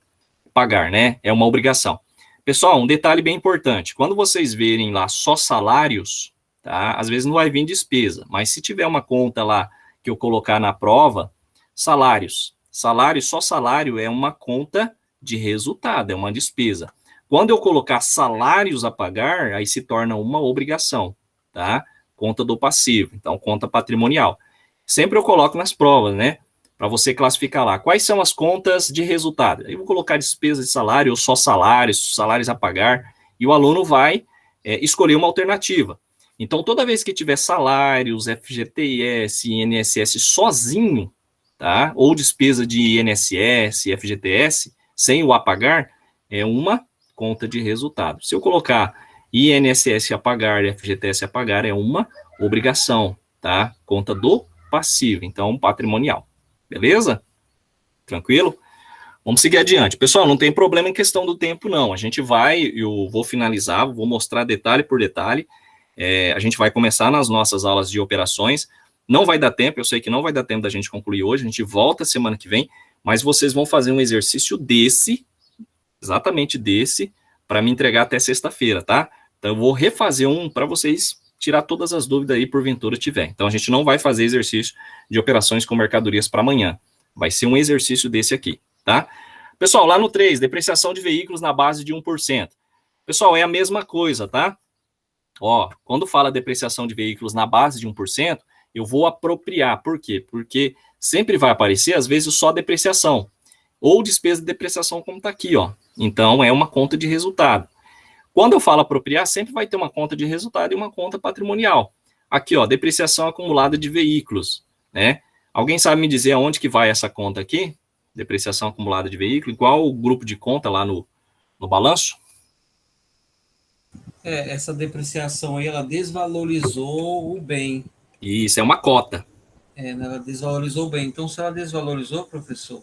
pagar, né? É uma obrigação. Pessoal, um detalhe bem importante. Quando vocês verem lá só salários, tá? Às vezes não vai vir despesa, mas se tiver uma conta lá que eu colocar na prova, salários. Só salário é uma conta de resultado, é uma despesa. Quando eu colocar salários a pagar, aí se torna uma obrigação, tá? Conta do passivo, então conta patrimonial. Sempre eu coloco nas provas, né? Para você classificar lá. Quais são as contas de resultado? Eu vou colocar despesas de salário ou só salários, salários a pagar, e o aluno vai escolher uma alternativa. Então, toda vez que tiver salários, FGTS, INSS sozinho, tá? Ou despesa de INSS, FGTS, sem o a pagar, é uma conta de resultado. Se eu colocar INSS a pagar e FGTS a pagar, é uma obrigação, tá? Conta do passivo, então patrimonial. Beleza? Tranquilo? Vamos seguir adiante. Pessoal, não tem problema em questão do tempo, não. A gente eu vou finalizar, vou mostrar detalhe por detalhe. A gente vai começar nas nossas aulas de operações. Não vai dar tempo, eu sei que não vai dar tempo da gente concluir hoje, a gente volta semana que vem, mas vocês vão fazer um exercício exatamente desse, para me entregar até sexta-feira, tá? Então eu vou refazer um para vocês tirar todas as dúvidas aí, porventura tiver. Então, a gente não vai fazer exercício de operações com mercadorias para amanhã. Vai ser um exercício desse aqui, tá? Pessoal, lá no 3, depreciação de veículos na base de 1%. Pessoal, é a mesma coisa, tá? Ó, quando fala depreciação de veículos na base de 1%, eu vou apropriar. Por quê? Porque sempre vai aparecer, às vezes, só depreciação. Ou despesa de depreciação, como está aqui, ó. Então, é uma conta de resultado. Quando eu falo apropriar, sempre vai ter uma conta de resultado e uma conta patrimonial. Aqui, ó, depreciação acumulada de veículos, né? Alguém sabe me dizer aonde que vai essa conta aqui? Depreciação acumulada de veículo, igual o grupo de conta lá no balanço? Essa depreciação aí, ela desvalorizou o bem. Isso, é uma cota. Ela desvalorizou o bem. Então, se ela desvalorizou, professor,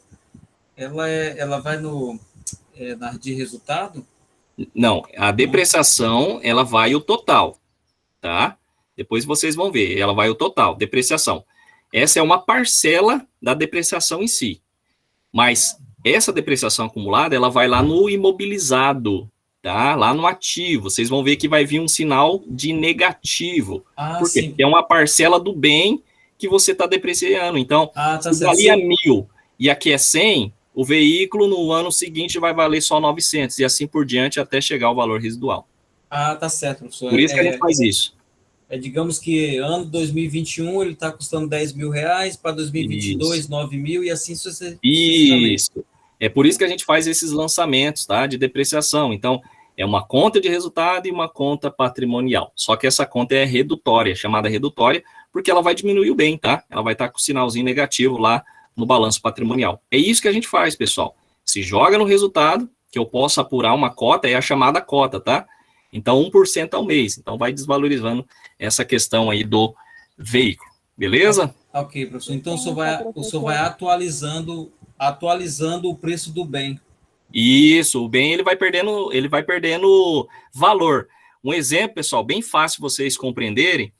ela vai na de resultado? Não, a depreciação, ela vai o total, tá? Depois vocês vão ver, ela vai o total, depreciação. Essa é uma parcela da depreciação em si. Mas essa depreciação acumulada, ela vai lá no imobilizado, tá? Lá no ativo. Vocês vão ver que vai vir um sinal de negativo. Por quê? Sim. Porque é uma parcela do bem que você está depreciando. Então, tá se valia 1.000 e aqui é 100, o veículo no ano seguinte vai valer só 900 e assim por diante até chegar ao valor residual. Tá certo, professor. Por isso que a gente faz isso. Digamos que ano 2021 ele está custando 10 mil reais, para 2022, isso. 9 mil, e assim sucessivamente. Isso. É por isso que a gente faz esses lançamentos, tá? De depreciação. Então, é uma conta de resultado e uma conta patrimonial. Só que essa conta é redutória, chamada redutória, porque ela vai diminuir o bem, tá? Ela vai estar com o sinalzinho negativo lá no balanço patrimonial. É isso que a gente faz, pessoal. Se joga no resultado, que eu posso apurar uma cota, é a chamada cota, tá? Então, 1% ao mês. Então, vai desvalorizando essa questão aí do veículo. Beleza? Ok, professor. Então, o senhor vai atualizando o preço do bem. Isso, o bem ele vai perdendo valor. Um exemplo, pessoal, bem fácil vocês compreenderem,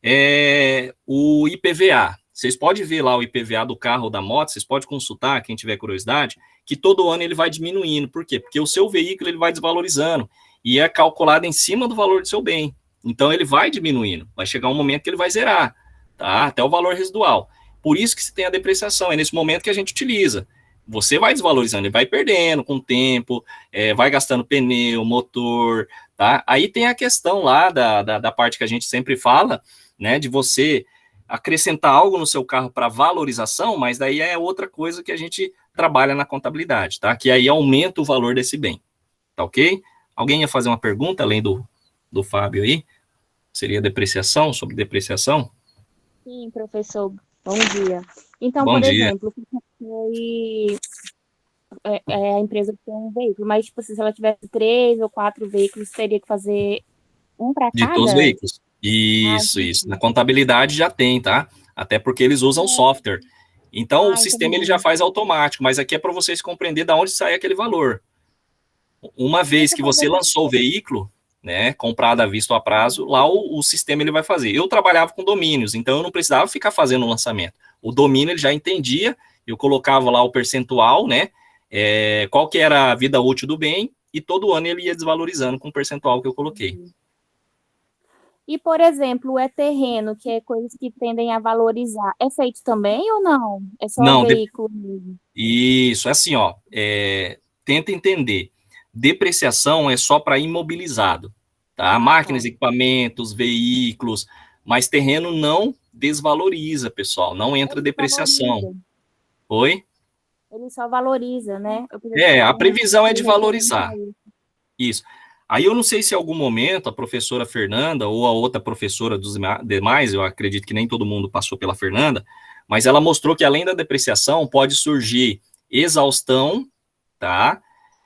é o IPVA. Vocês podem ver lá o IPVA do carro ou da moto, vocês podem consultar, quem tiver curiosidade, que todo ano ele vai diminuindo. Por quê? Porque o seu veículo ele vai desvalorizando e é calculado em cima do valor do seu bem. Então, ele vai diminuindo. Vai chegar um momento que ele vai zerar, tá? Até o valor residual. Por isso que se tem a depreciação. É nesse momento que a gente utiliza. Você vai desvalorizando, ele vai perdendo com o tempo, vai gastando pneu, motor, tá? Aí tem a questão lá da parte que a gente sempre fala, né? De você acrescentar algo no seu carro para valorização, mas daí é outra coisa que a gente trabalha na contabilidade, tá? Que aí aumenta o valor desse bem, tá ok? Alguém ia fazer uma pergunta, além do Fábio aí? Seria depreciação, sobre depreciação? Sim, professor. Bom dia. Então, Bom por dia. exemplo, a empresa tem um veículo, mas tipo, se ela tivesse 3 ou 4 veículos, teria que fazer um para cada? De todos os veículos. Isso. Na contabilidade já tem, tá? Até porque eles usam software. Então, o sistema ele já faz automático, mas aqui é para vocês compreender de onde sai aquele valor. Uma vez que você lançou o veículo, né, comprado à vista ou a prazo, lá o sistema ele vai fazer. Eu trabalhava com domínios, então eu não precisava ficar fazendo o lançamento. O domínio ele já entendia, eu colocava lá o percentual, né, qual que era a vida útil do bem, e todo ano ele ia desvalorizando com o percentual que eu coloquei. E, por exemplo, o terreno, que é coisas que tendem a valorizar, é feito também ou não? É só o veículo mesmo? Isso, é assim, ó, tenta entender. Depreciação é só para imobilizado, tá? Máquinas, equipamentos, veículos, mas terreno não desvaloriza, pessoal, não entra depreciação. Oi? Ele só valoriza, né? A previsão é de valorizar. Isso. Aí eu não sei se em algum momento a professora Fernanda ou a outra professora dos demais, eu acredito que nem todo mundo passou pela Fernanda, mas ela mostrou que além da depreciação pode surgir exaustão, tá?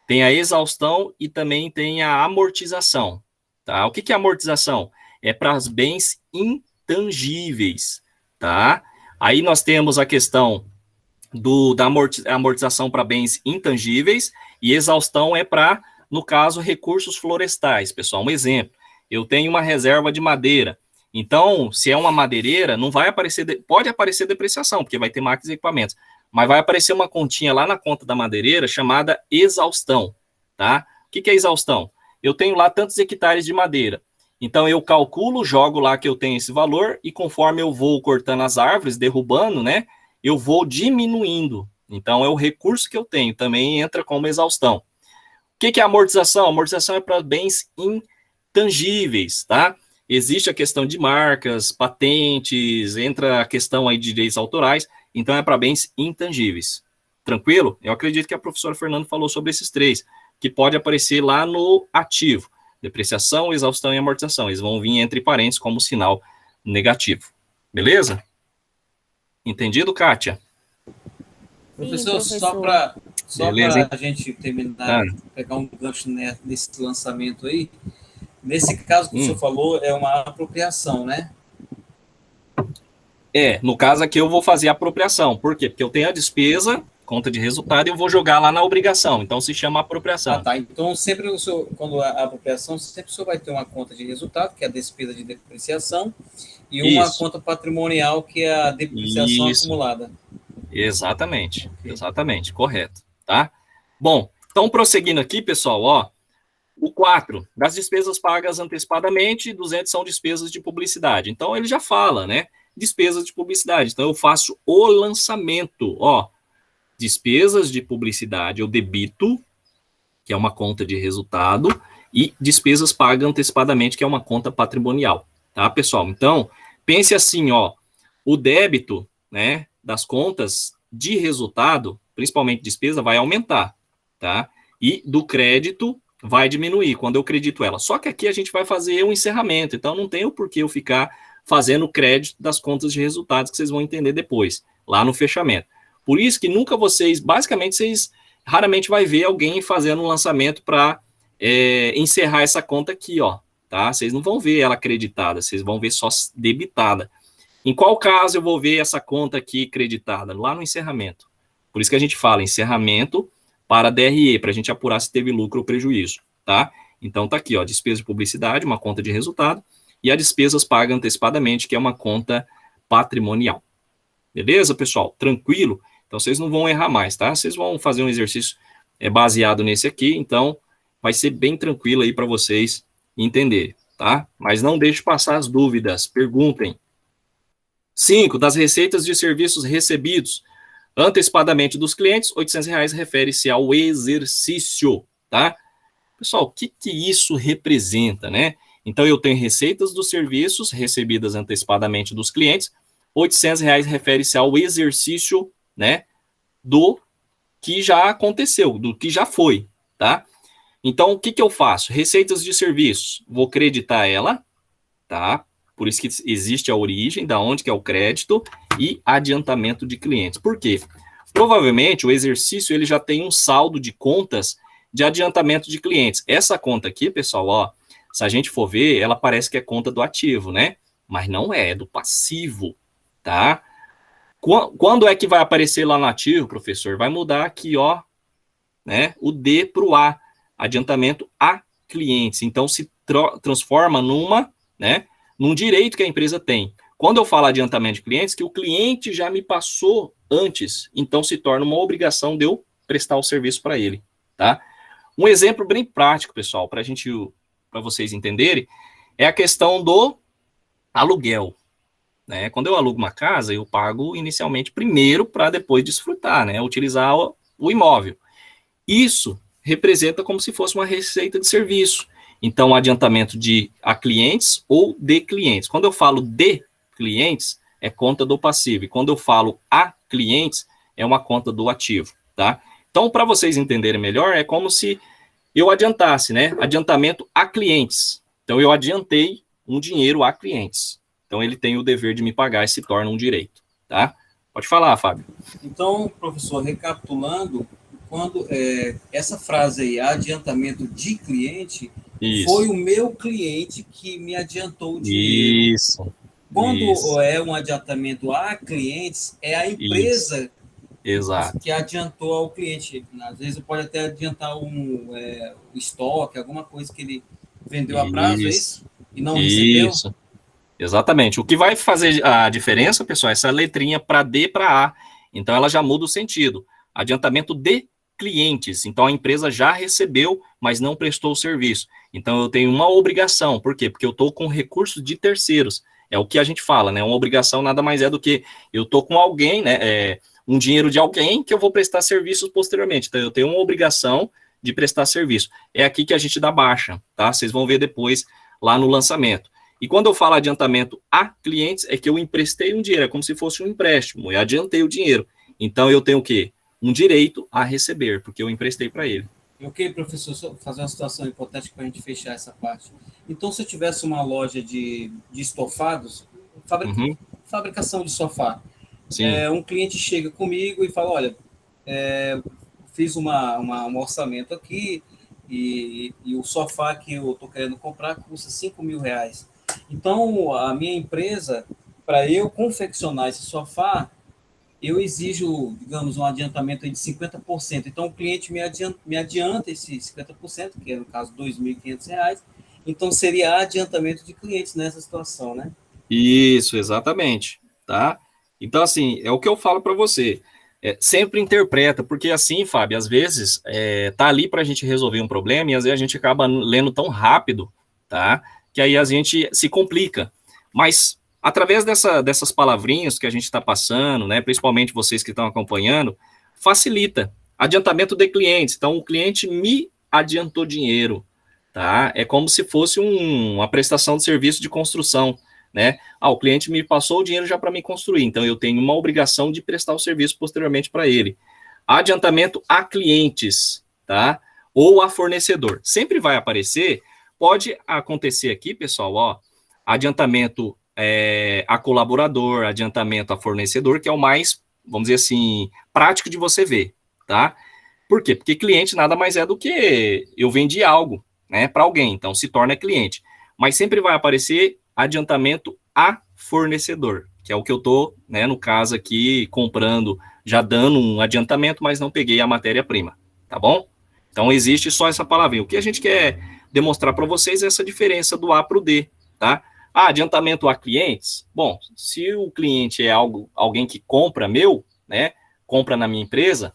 Tem a exaustão e também tem a amortização, tá? O que é amortização? É para os bens intangíveis, tá? Aí nós temos a questão da amortização para bens intangíveis e exaustão é para, no caso, recursos florestais, pessoal. Um exemplo, eu tenho uma reserva de madeira, então, se é uma madeireira, não vai aparecer, pode aparecer depreciação, porque vai ter máquinas e equipamentos, mas vai aparecer uma continha lá na conta da madeireira chamada exaustão, tá? O que é exaustão? Eu tenho lá tantos hectares de madeira, então eu calculo, jogo lá que eu tenho esse valor, e conforme eu vou cortando as árvores, derrubando, né, eu vou diminuindo. Então, é o recurso que eu tenho, também entra como exaustão. O que é amortização? Amortização é para bens intangíveis, tá? Existe a questão de marcas, patentes, entra a questão aí de direitos autorais, então é para bens intangíveis. Tranquilo? Eu acredito que a professora Fernanda falou sobre esses três, que pode aparecer lá no ativo. Depreciação, exaustão e amortização. Eles vão vir entre parênteses como sinal negativo. Beleza? Entendido, Kátia? Professor, Sim, só professor. Beleza, hein? para a gente terminar, pegar um gancho nesse lançamento aí, nesse caso que o senhor falou, é uma apropriação, né? No caso aqui eu vou fazer a apropriação. Por quê? Porque eu tenho a despesa, conta de resultado, e eu vou jogar lá na obrigação. Então se chama apropriação. Ah, tá. Então, sempre o senhor, quando a apropriação, sempre o senhor vai ter uma conta de resultado, que é a despesa de depreciação, e uma conta patrimonial, que é a depreciação acumulada. Exatamente. Exatamente. Correto. Tá? Bom, então prosseguindo aqui, pessoal, ó. O 4, das despesas pagas antecipadamente, 200 são despesas de publicidade. Então, ele já fala, né? Despesas de publicidade. Então, eu faço o lançamento, ó. Despesas de publicidade, eu debito, que é uma conta de resultado, e despesas pagas antecipadamente, que é uma conta patrimonial. Tá, pessoal? Então, pense assim, ó. O débito, né, das contas de resultado, principalmente despesa, vai aumentar, tá? E do crédito vai diminuir quando eu credito ela. Só que aqui a gente vai fazer um encerramento, então não tem o porquê eu ficar fazendo crédito das contas de resultados, que vocês vão entender depois, lá no fechamento. Por isso que nunca basicamente vocês raramente vai ver alguém fazendo um lançamento para encerrar essa conta aqui, ó, tá? Vocês não vão ver ela creditada, vocês vão ver só debitada. Em qual caso eu vou ver essa conta aqui creditada? Lá no encerramento. Por isso que a gente fala encerramento para DRE, para a gente apurar se teve lucro ou prejuízo, tá? Então tá aqui, ó, despesa de publicidade, uma conta de resultado, e a despesas pagas antecipadamente, que é uma conta patrimonial. Beleza, pessoal? Tranquilo? Então vocês não vão errar mais, tá? Vocês vão fazer um exercício baseado nesse aqui, então vai ser bem tranquilo aí para vocês entenderem, tá? Mas não deixe passar as dúvidas, perguntem. 5, das receitas de serviços recebidos antecipadamente dos clientes, R$800 refere-se ao exercício, tá? Pessoal, o que isso representa, né? Então, eu tenho receitas dos serviços recebidas antecipadamente dos clientes, R$800 refere-se ao exercício, né, do que já aconteceu, do que já foi, tá? Então, o que eu faço? Receitas de serviços, vou creditar ela, tá? Por isso que existe a origem, da onde que é o crédito, e adiantamento de clientes. Por quê? Provavelmente o exercício ele já tem um saldo de contas de adiantamento de clientes. Essa conta aqui, pessoal, ó, se a gente for ver, ela parece que é conta do ativo, né? Mas não é do passivo, tá? Quando é que vai aparecer lá no ativo, professor? Vai mudar aqui, ó, né? O D para o A, adiantamento a clientes. Então se transforma num direito que a empresa tem. Quando eu falo adiantamento de clientes, que o cliente já me passou antes, então se torna uma obrigação de eu prestar o serviço para ele, tá? Um exemplo bem prático, pessoal, para vocês entenderem, é a questão do aluguel, né? Quando eu alugo uma casa, eu pago inicialmente primeiro para depois desfrutar, né? Utilizar o imóvel. Isso representa como se fosse uma receita de serviço. Então, adiantamento a clientes ou de clientes. Quando eu falo de clientes, é conta do passivo. E quando eu falo a clientes, é uma conta do ativo, tá? Então, para vocês entenderem melhor, é como se eu adiantasse, né? Adiantamento a clientes. Então, eu adiantei um dinheiro a clientes. Então, ele tem o dever de me pagar e se torna um direito, tá? Pode falar, Fábio. Então, professor, recapitulando, quando essa frase aí, adiantamento de cliente, isso. Foi o meu cliente que me adiantou o dinheiro. Isso. Quando é um adiantamento a clientes, é a empresa que adiantou ao cliente. Às vezes pode até adiantar um estoque, alguma coisa que ele vendeu a prazo, é isso? E não recebeu? Isso. Exatamente. O que vai fazer a diferença, pessoal, é essa letrinha para D para A. Então, ela já muda o sentido. Adiantamento de clientes. Então, a empresa já recebeu, mas não prestou o serviço. Então, eu tenho uma obrigação. Por quê? Porque eu estou com recursos de terceiros. É o que a gente fala, né? Uma obrigação nada mais é do que eu estou com alguém, né? Um dinheiro de alguém que eu vou prestar serviços posteriormente. Então, eu tenho uma obrigação de prestar serviço. É aqui que a gente dá baixa, tá? Vocês vão ver depois lá no lançamento. E quando eu falo adiantamento a clientes, é que eu emprestei um dinheiro, é como se fosse um empréstimo, eu adiantei o dinheiro. Então, eu tenho o quê? Um direito a receber, porque eu emprestei para ele. Ok, professor, só fazer uma situação hipotética para a gente fechar essa parte. Então, se eu tivesse uma loja de estofados, Uhum, fabricação de sofá, sim. um cliente chega comigo e fala, olha, fiz um orçamento aqui e o sofá que eu estou querendo comprar custa R$ 5.000. Então, a minha empresa, para eu confeccionar esse sofá, eu exijo, digamos, um adiantamento aí de 50%. Então, o cliente me adianta esse 50%, que é, no caso, R$ 2.500. Então, seria adiantamento de clientes nessa situação, né? Isso, exatamente, tá? Então, assim, é o que eu falo para você. Sempre interpreta, porque assim, Fábio, às vezes tá ali para a gente resolver um problema e às vezes a gente acaba lendo tão rápido, tá? Que aí a gente se complica. Mas através dessas palavrinhas que a gente está passando, né? Principalmente vocês que estão acompanhando, facilita. Adiantamento de clientes. Então, o cliente me adiantou dinheiro, tá? É como se fosse uma prestação de serviço de construção, né? O cliente me passou o dinheiro já para me construir, então eu tenho uma obrigação de prestar o serviço posteriormente para ele. Adiantamento a clientes, tá? Ou a fornecedor. Sempre vai aparecer, pode acontecer aqui, pessoal, ó, adiantamento a colaborador, adiantamento a fornecedor, que é o mais, vamos dizer assim, prático de você ver, tá? Por quê? Porque cliente nada mais é do que eu vendi algo, né, para alguém, então se torna cliente. Mas sempre vai aparecer adiantamento a fornecedor, que é o que eu estou, né, no caso aqui, comprando, já dando um adiantamento, mas não peguei a matéria-prima, tá bom? Então existe só essa palavrinha. O que a gente quer demonstrar para vocês é essa diferença do A para o D, tá? Adiantamento a clientes. Bom, se o cliente é alguém que compra meu, né, compra na minha empresa,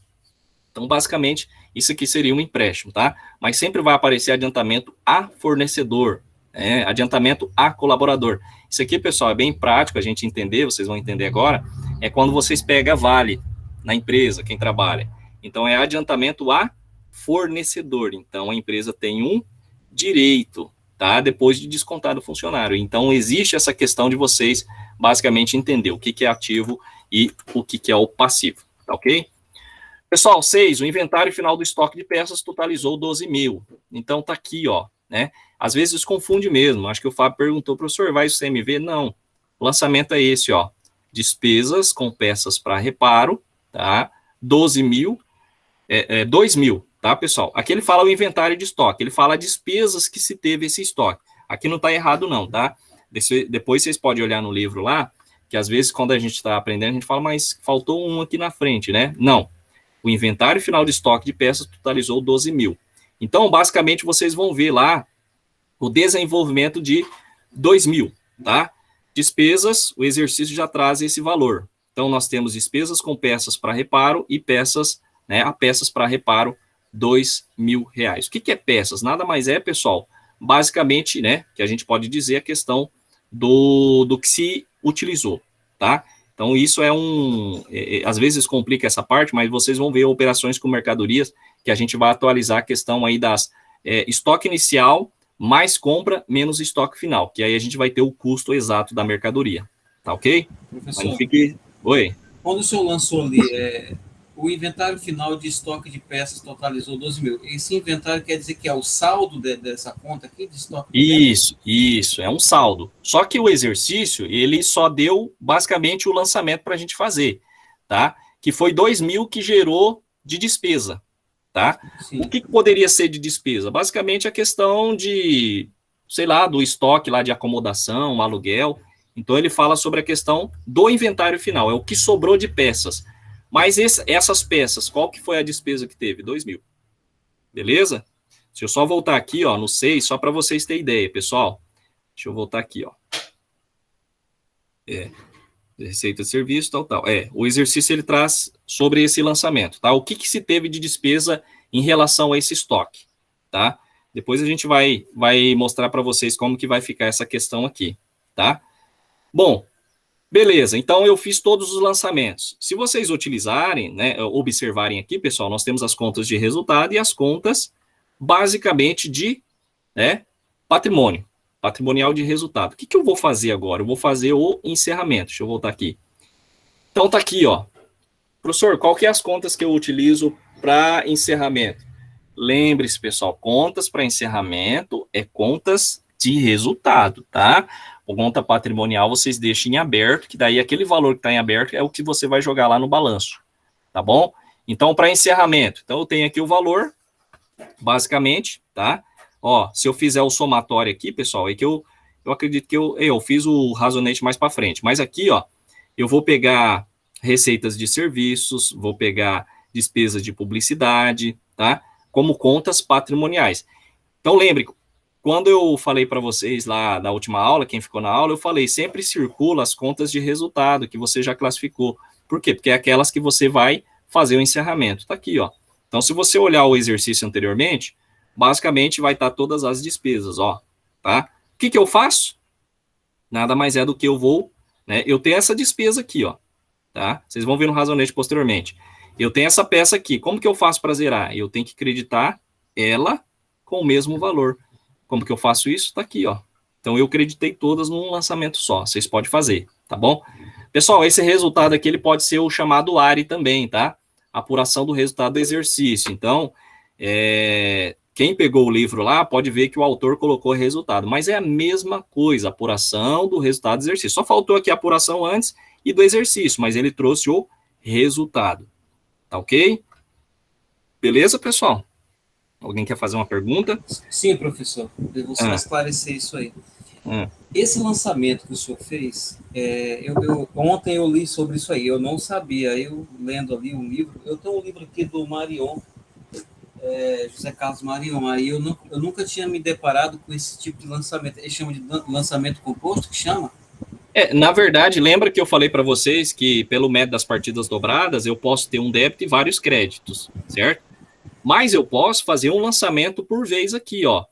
então basicamente isso aqui seria um empréstimo, tá? Mas sempre vai aparecer adiantamento a fornecedor, adiantamento a colaborador. Isso aqui, pessoal, é bem prático a gente entender, vocês vão entender agora, é quando vocês pegam vale na empresa, quem trabalha. Então, é adiantamento a fornecedor. Então, a empresa tem um direito, tá? Depois de descontar do funcionário. Então, existe essa questão de vocês, basicamente, entender o que é ativo e o que é o passivo, tá ok? Pessoal, 6, o inventário final do estoque de peças totalizou 12 mil. Então, tá aqui, ó, né? Às vezes confunde mesmo. Acho que o Fábio perguntou, professor, vai o CMV? Não. O lançamento é esse, ó. Despesas com peças para reparo, tá? 12 mil, 2 mil, tá, pessoal? Aqui ele fala o inventário de estoque, ele fala despesas que se teve esse estoque. Aqui não tá errado, não, tá? Depois vocês podem olhar no livro lá, que às vezes quando a gente está aprendendo, a gente fala, mas faltou um aqui na frente, né? Não. O inventário final de estoque de peças totalizou 12 mil. Então, basicamente, vocês vão ver lá o desenvolvimento de 2 mil, tá? Despesas, o exercício já traz esse valor. Então, nós temos despesas com peças para reparo e peças, né, a peças para reparo, R$ 2.000. O que é peças? Nada mais é, pessoal, basicamente, né, que a gente pode dizer a questão do que se utilizou, tá? Então, isso às vezes complica essa parte, mas vocês vão ver operações com mercadorias, que a gente vai atualizar a questão aí das estoque inicial, mais compra, menos estoque final, que aí a gente vai ter o custo exato da mercadoria, tá ok? Professor, mas não fique... Oi? quando o senhor lançou ali, o inventário final de estoque de peças totalizou 12 mil. Esse inventário quer dizer que é o saldo dessa conta aqui de estoque de peças? Isso, é um saldo. Só que o exercício, ele só deu basicamente o lançamento para a gente fazer, tá? Que foi 2 mil que gerou de despesa, tá? Sim. O que poderia ser de despesa? Basicamente a questão de, sei lá, do estoque lá de acomodação, aluguel. Então ele fala sobre a questão do inventário final, é o que sobrou de peças. Mas essas peças, qual que foi a despesa que teve? 2 mil. Beleza? Deixa eu só voltar aqui, ó, no 6, só para vocês terem ideia, pessoal. Deixa eu voltar aqui, ó. Receita de serviço, tal. O exercício ele traz sobre esse lançamento, tá? O que se teve de despesa em relação a esse estoque, tá? Depois a gente vai mostrar para vocês como que vai ficar essa questão aqui, tá? Bom, beleza, então eu fiz todos os lançamentos. Se vocês utilizarem, né, observarem aqui, pessoal, nós temos as contas de resultado e as contas, basicamente, de patrimônio, patrimonial de resultado. O que eu vou fazer agora? Eu vou fazer o encerramento. Deixa eu voltar aqui. Então, tá aqui, ó. Professor, qual que é as contas que eu utilizo para encerramento? Lembre-se, pessoal, contas para encerramento é contas de resultado, tá? O conta patrimonial vocês deixem em aberto, que daí aquele valor que está em aberto é o que você vai jogar lá no balanço, tá bom? Então, para encerramento, então eu tenho aqui o valor, basicamente, tá? Ó, se eu fizer o somatório aqui, pessoal, é que eu acredito que eu fiz o razonete mais para frente, mas aqui, ó, eu vou pegar receitas de serviços, vou pegar despesas de publicidade, tá? Como contas patrimoniais. Então, lembre, quando eu falei para vocês lá na última aula, quem ficou na aula, eu falei, sempre circula as contas de resultado que você já classificou. Por quê? Porque é aquelas que você vai fazer o encerramento. Tá aqui, ó. Então, se você olhar o exercício anteriormente, basicamente vai estar todas as despesas, ó, tá? O que eu faço? Nada mais é do que eu vou, né? Eu tenho essa despesa aqui, ó, tá? Vocês vão ver no razonete posteriormente. Eu tenho essa peça aqui. Como que eu faço para zerar? Eu tenho que creditar ela com o mesmo valor. Como que eu faço isso? Tá aqui, ó. Então, eu creditei todas num lançamento só. Vocês podem fazer, tá bom? Pessoal, esse resultado aqui, ele pode ser o chamado ARI também, tá? Apuração do resultado do exercício. Então, quem pegou o livro lá, pode ver que o autor colocou resultado. Mas é a mesma coisa, apuração do resultado do exercício. Só faltou aqui a apuração antes e do exercício, mas ele trouxe o resultado. Tá ok? Beleza, pessoal? Alguém quer fazer uma pergunta? Sim, professor. Eu vou só esclarecer isso aí. Esse lançamento que o senhor fez, ontem eu li sobre isso aí, eu não sabia. Eu lendo ali um livro, eu tenho um livro aqui do Marion, José Carlos Marion, aí eu nunca tinha me deparado com esse tipo de lançamento. Ele chama de lançamento composto, que chama? Na verdade, lembra que eu falei para vocês que pelo método das partidas dobradas eu posso ter um débito e vários créditos, certo? Mas eu posso fazer um lançamento por vez aqui, ó.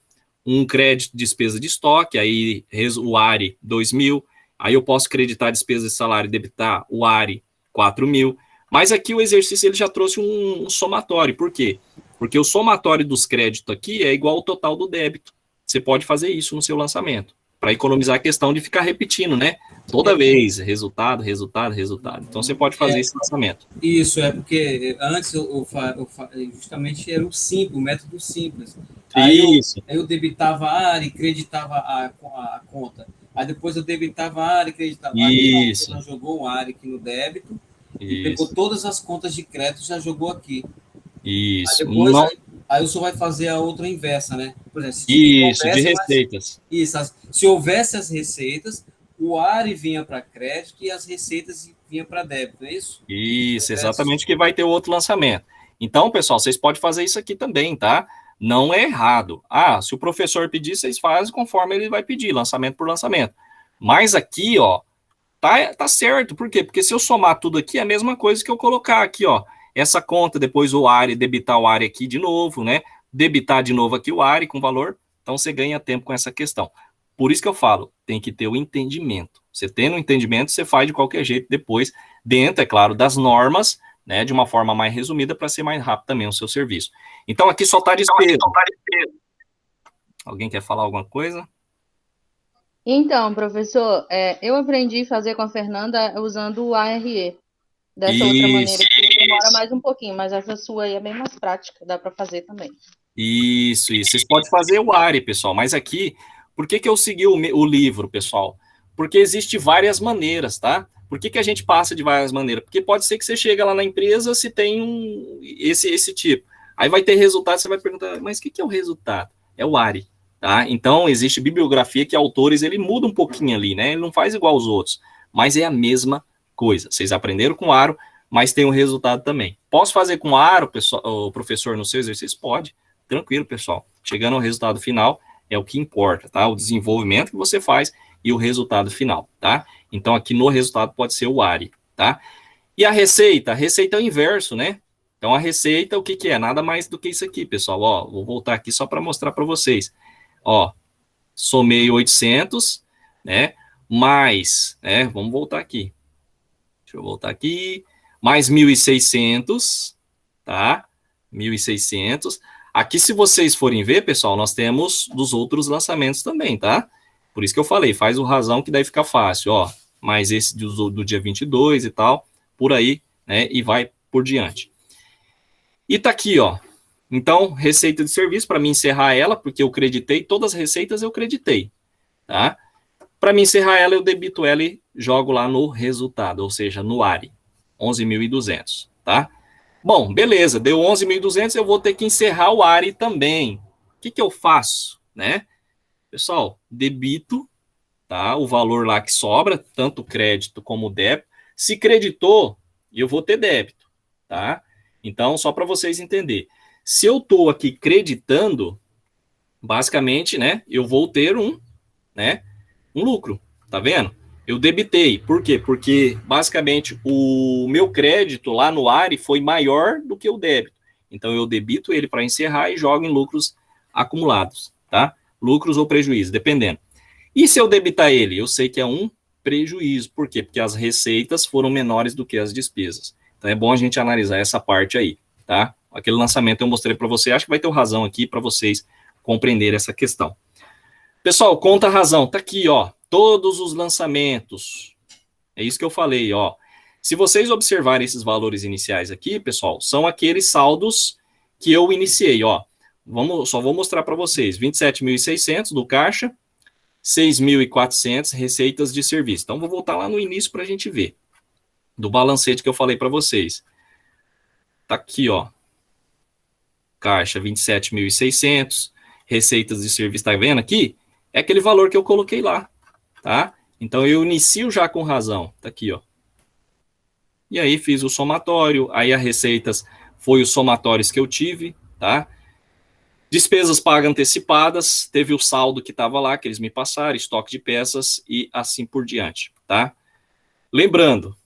Um crédito de despesa de estoque, aí o ARI 2.000, aí eu posso creditar despesa de salário e debitar o ARI 4.000. Mas aqui o exercício ele já trouxe um somatório. Por quê? Porque o somatório dos créditos aqui é igual ao total do débito. Você pode fazer isso no seu lançamento, para economizar a questão de ficar repetindo, né? Toda vez, resultado. Então, você pode fazer esse lançamento. Isso, porque antes justamente era o método simples. Isso. Aí eu debitava a área e creditava a conta. Aí depois eu debitava a área e creditava. Isso. Aí já jogou a área aqui no débito e pegou todas as contas de crédito e já jogou aqui. Isso. Aí depois, aí o senhor vai fazer a outra inversa, né? Por exemplo, de receitas. Se houvesse as receitas, o ARI vinha para crédito e as receitas vinha para débito, não é isso? Isso, exatamente, que vai ter o outro lançamento. Então, pessoal, vocês podem fazer isso aqui também, tá? Não é errado. Se o professor pedir, vocês fazem conforme ele vai pedir, lançamento por lançamento. Mas aqui, ó, tá certo. Por quê? Porque se eu somar tudo aqui, é a mesma coisa que eu colocar aqui, ó. Essa conta, depois o ARI, debitar o ARI aqui de novo, né? Debitar de novo aqui o ARI com valor. Então, você ganha tempo com essa questão. Por isso que eu falo, tem que ter o entendimento. Você tendo o entendimento, você faz de qualquer jeito depois, dentro, é claro, das normas, né, de uma forma mais resumida, para ser mais rápido também o seu serviço. Então, aqui só está despesa. Alguém quer falar alguma coisa? Então, professor, eu aprendi a fazer com a Fernanda usando o ARE. Dessa outra maneira, que demora mais um pouquinho, mas essa sua aí é bem mais prática, dá para fazer também. Isso. Vocês podem fazer o ARI, pessoal, mas aqui, por que eu segui o livro, pessoal? Porque existe várias maneiras, tá? Por que a gente passa de várias maneiras? Porque pode ser que você chega lá na empresa se tem esse tipo. Aí vai ter resultado, você vai perguntar, mas o que é o resultado? É o ARI, tá? Então, existe bibliografia que autores, ele muda um pouquinho ali, né? Ele não faz igual aos outros, mas é a mesma coisa. Vocês aprenderam com aro, mas tem um resultado também. Posso fazer com aro, pessoal, o professor, no seu exercício? Pode. Tranquilo, pessoal. Chegando ao resultado final, é o que importa, tá? O desenvolvimento que você faz e o resultado final, tá? Então, aqui no resultado pode ser o ARI, tá? E a receita? A receita é o inverso, né? Então, a receita, o que é? Nada mais do que isso aqui, pessoal. Ó, vou voltar aqui só para mostrar para vocês. Ó, somei 800, né? Mais, né? Vamos voltar aqui. Deixa eu voltar aqui. Mais 1.600, tá? 1.600. Aqui, se vocês forem ver, pessoal, nós temos dos outros lançamentos também, tá? Por isso que eu falei, faz o razão que daí fica fácil, ó. Mais esse do dia 22 e tal, por aí, né? E vai por diante. E tá aqui, ó. Então, receita de serviço, para mim encerrar ela, porque eu creditei, todas as receitas eu creditei, tá? Para mim encerrar ela, eu debito ela e jogo lá no resultado, ou seja, no ARI, 11.200, tá? Bom, beleza, deu 11.200, eu vou ter que encerrar o ARI também. O que eu faço, né? Pessoal, debito, tá? O valor lá que sobra, tanto crédito como débito. Se creditou, eu vou ter débito, tá? Então, só para vocês entenderem. Se eu estou aqui creditando, basicamente, né, eu vou ter um lucro, tá vendo? Eu debitei, por quê? Porque, basicamente, o meu crédito lá no ARI foi maior do que o débito. Então, eu debito ele para encerrar e jogo em lucros acumulados, tá? Lucros ou prejuízo, dependendo. E se eu debitar ele? Eu sei que é um prejuízo. Por quê? Porque as receitas foram menores do que as despesas. Então, é bom a gente analisar essa parte aí, tá? Aquele lançamento eu mostrei para você, acho que vai ter razão aqui para vocês compreenderem essa questão. Pessoal, conta a razão, tá aqui, ó, todos os lançamentos. É isso que eu falei, ó. Se vocês observarem esses valores iniciais aqui, pessoal, são aqueles saldos que eu iniciei, ó. Só vou mostrar para vocês, 27.600 do caixa, 6.400 receitas de serviço. Então, vou voltar lá no início para a gente ver, do balancete que eu falei para vocês. Tá aqui, ó. Caixa 27.600, receitas de serviço, tá vendo aqui? É aquele valor que eu coloquei lá, tá? Então, eu inicio já com razão, tá aqui, ó. E aí, fiz o somatório, aí as receitas foi os somatórios que eu tive, tá? Despesas pagas antecipadas, teve o saldo que estava lá, que eles me passaram, estoque de peças e assim por diante, tá? Lembrando,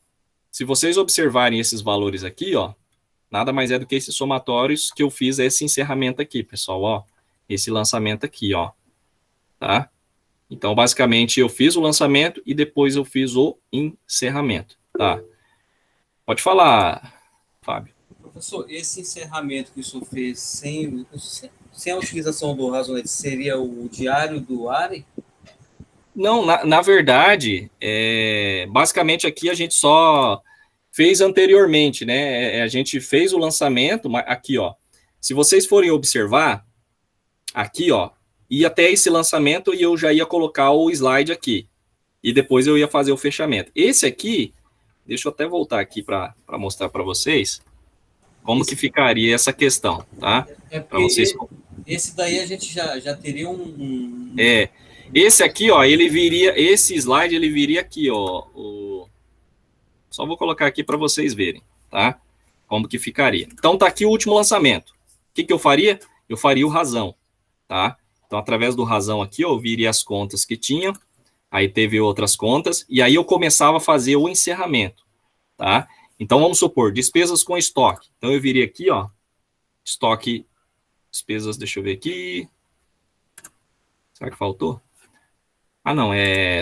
se vocês observarem esses valores aqui, ó, nada mais é do que esses somatórios que eu fiz esse encerramento aqui, pessoal, ó. Esse lançamento aqui, ó. Tá? Então, basicamente, eu fiz o lançamento e depois eu fiz o encerramento, tá? Pode falar, Fábio. Professor, esse encerramento que o senhor fez sem a utilização do razonete seria o diário do ARI? Não, na verdade, basicamente aqui a gente só fez anteriormente, né? A gente fez o lançamento, aqui, ó. Se vocês forem observar, aqui, ó, ia até esse lançamento e eu já ia colocar o slide aqui. E depois eu ia fazer o fechamento. Esse aqui, deixa eu até voltar aqui para mostrar para vocês como que ficaria essa questão, tá? Para vocês... Esse daí a gente já teria esse aqui, ó, ele viria, esse slide, ele viria aqui, ó. Só vou colocar aqui para vocês verem, tá? Como que ficaria. Então, tá aqui o último lançamento. O que eu faria? Eu faria o razão, tá? Então, através do razão aqui, eu viria as contas que tinham, aí teve outras contas, e aí eu começava a fazer o encerramento, tá? Então, vamos supor, despesas com estoque. Então, eu viria aqui, ó, estoque, despesas, deixa eu ver aqui. Será que faltou? Ah, não,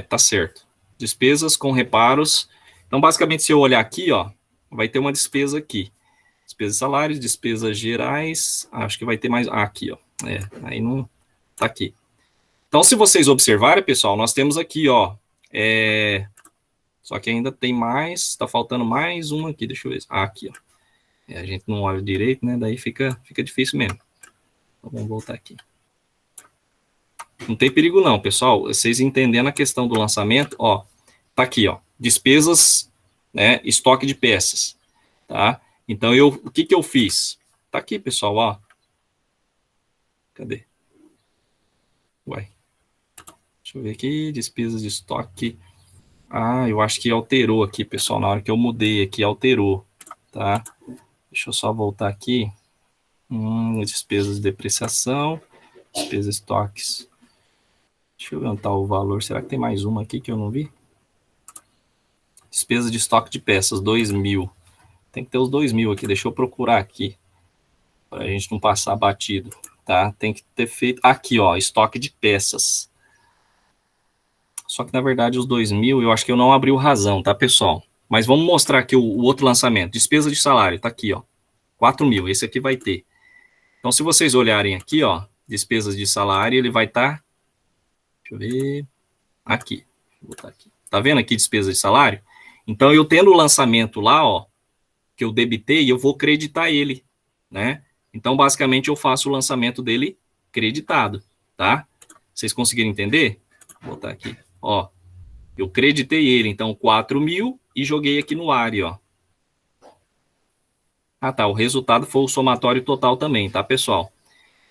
tá certo. Despesas com reparos. Então, basicamente, se eu olhar aqui, ó, vai ter uma despesa aqui. Despesas de salários, despesas gerais, acho que vai ter mais, aqui, ó. Aí não, tá aqui. Então, se vocês observarem, pessoal, nós temos aqui, ó, só que ainda tem mais, tá faltando mais uma aqui, deixa eu ver. Aqui, ó. A gente não olha direito, né, daí fica difícil mesmo. Então, vamos voltar aqui. Não tem perigo não, pessoal. Vocês entendendo a questão do lançamento, ó, tá aqui, ó, despesas, né, estoque de peças, tá? Então, o que eu fiz? Tá aqui, pessoal, ó. Cadê? Uai. Deixa eu ver aqui, despesas de estoque. Ah, eu acho que alterou aqui, pessoal, na hora que eu mudei aqui, alterou, tá? Deixa eu só voltar aqui. Despesas de depreciação, despesas de estoques. Deixa eu ver onde tá o valor. Será que tem mais uma aqui que eu não vi? Despesa de estoque de peças, 2.000. Tem que ter os 2.000 aqui. Deixa eu procurar aqui. Para a gente não passar batido, tá? Tem que ter feito... Aqui, ó, estoque de peças. Só que, na verdade, os 2.000, eu acho que eu não abri o razão, tá, pessoal? Mas vamos mostrar aqui o outro lançamento. Despesa de salário, tá aqui, ó. 4.000, esse aqui vai ter. Então, se vocês olharem aqui, ó, despesas de salário, ele vai estar... Deixa eu ver... Aqui. Vou botar aqui. Tá vendo aqui despesa de salário? Então, eu tendo o lançamento lá, ó, que eu debitei, eu vou creditar ele, né? Então, basicamente, eu faço o lançamento dele creditado, tá? Vocês conseguiram entender? Vou botar aqui, ó. Eu creditei ele, então, 4.000 e joguei aqui no ARI, ó. Ah, tá, o resultado foi o somatório total também, tá, pessoal?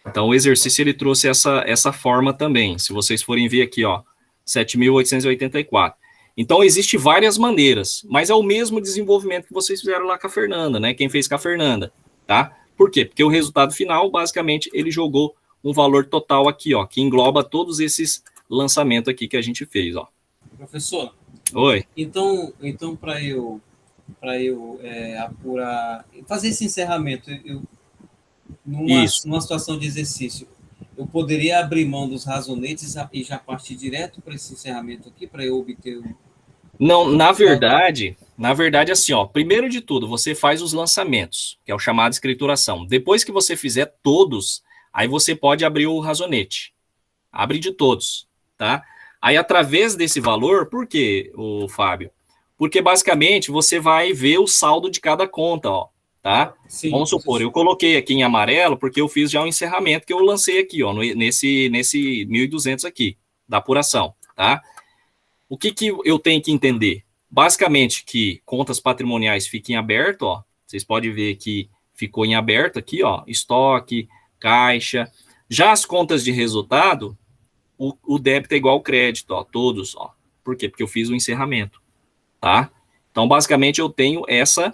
Então, o exercício, ele trouxe essa forma também. Se vocês forem ver aqui, ó, 7.884. Então, existe várias maneiras, mas é o mesmo desenvolvimento que vocês fizeram lá com a Fernanda, né? Quem fez com a Fernanda, tá? Por quê? Porque o resultado final, basicamente, ele jogou um valor total aqui, ó, que engloba todos esses lançamentos aqui que a gente fez, ó. Professor, Oi. então para eu apurar, fazer esse encerramento, numa situação de exercício, eu poderia abrir mão dos razonetes e já partir direto para esse encerramento aqui, para eu obter o... Não, na verdade, assim, ó, primeiro de tudo, você faz os lançamentos, que é o chamado escrituração. Depois que você fizer todos, aí você pode abrir o razonete. Abre de todos, tá? Aí, através desse valor, por quê, Fábio? Porque, basicamente, você vai ver o saldo de cada conta, ó, tá? Sim, vamos supor, eu coloquei aqui em amarelo, porque eu fiz já um encerramento que eu lancei aqui, ó, nesse 1.200 aqui, da apuração, tá? O que eu tenho que entender? Basicamente, que contas patrimoniais fiquem abertas, ó, vocês podem ver que ficou em aberto aqui, ó, estoque, caixa. Já as contas de resultado, o débito é igual ao crédito, ó, todos, ó. Por quê? Porque eu fiz o encerramento, tá? Então, basicamente, eu tenho essa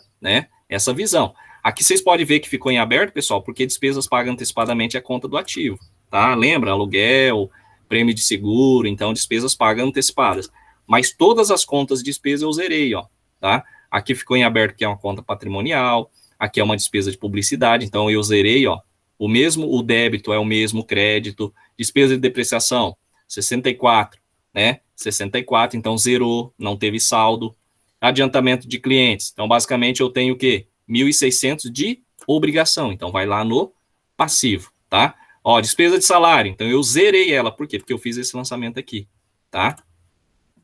visão. Aqui vocês podem ver que ficou em aberto, pessoal, porque despesas pagas antecipadamente é a conta do ativo, tá? Lembra? Aluguel, prêmio de seguro, então, despesas pagas antecipadas. Mas todas as contas de despesa eu zerei, ó, tá? Aqui ficou em aberto que é uma conta patrimonial, aqui é uma despesa de publicidade, então eu zerei, ó, o débito é o mesmo crédito, despesa de depreciação, 64, né? 64, então zerou, não teve saldo. Adiantamento de clientes, então basicamente eu tenho o quê? 1.600 de obrigação, então vai lá no passivo, tá? Ó, despesa de salário, então eu zerei ela, por quê? Porque eu fiz esse lançamento aqui, tá?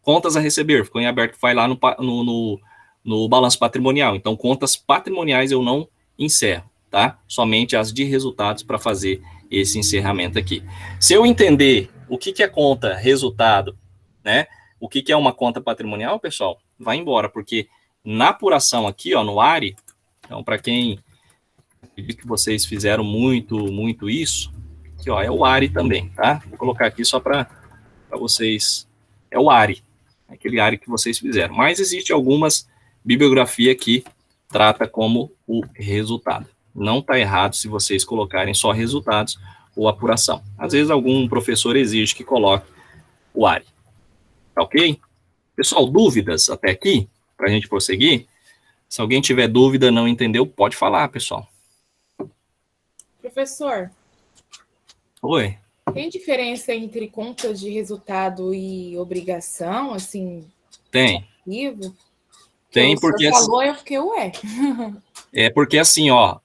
Contas a receber, ficou em aberto, vai lá no balanço patrimonial. Então, contas patrimoniais eu não encerro, tá? Somente as de resultados para fazer esse encerramento aqui. Se eu entender o que é conta resultado, né? O que é uma conta patrimonial, pessoal, vai embora, porque na apuração aqui, ó, no ARI, então, para quem acredito que vocês fizeram muito isso, aqui, ó, é o ARI também, tá? Vou colocar aqui só para vocês, é o ARI, aquele ARI que vocês fizeram. Mas existe algumas bibliografia que trata como o resultado. Não está errado se vocês colocarem só resultados ou apuração. Às vezes algum professor exige que coloque o ARI. Tá ok? Pessoal, dúvidas até aqui, para a gente prosseguir? Se alguém tiver dúvida, não entendeu, pode falar, pessoal. Professor. Oi. Tem diferença entre contas de resultado e obrigação, assim? Tem. Ativo? Tem, porque... falou, eu fiquei, ué. É porque assim, ó,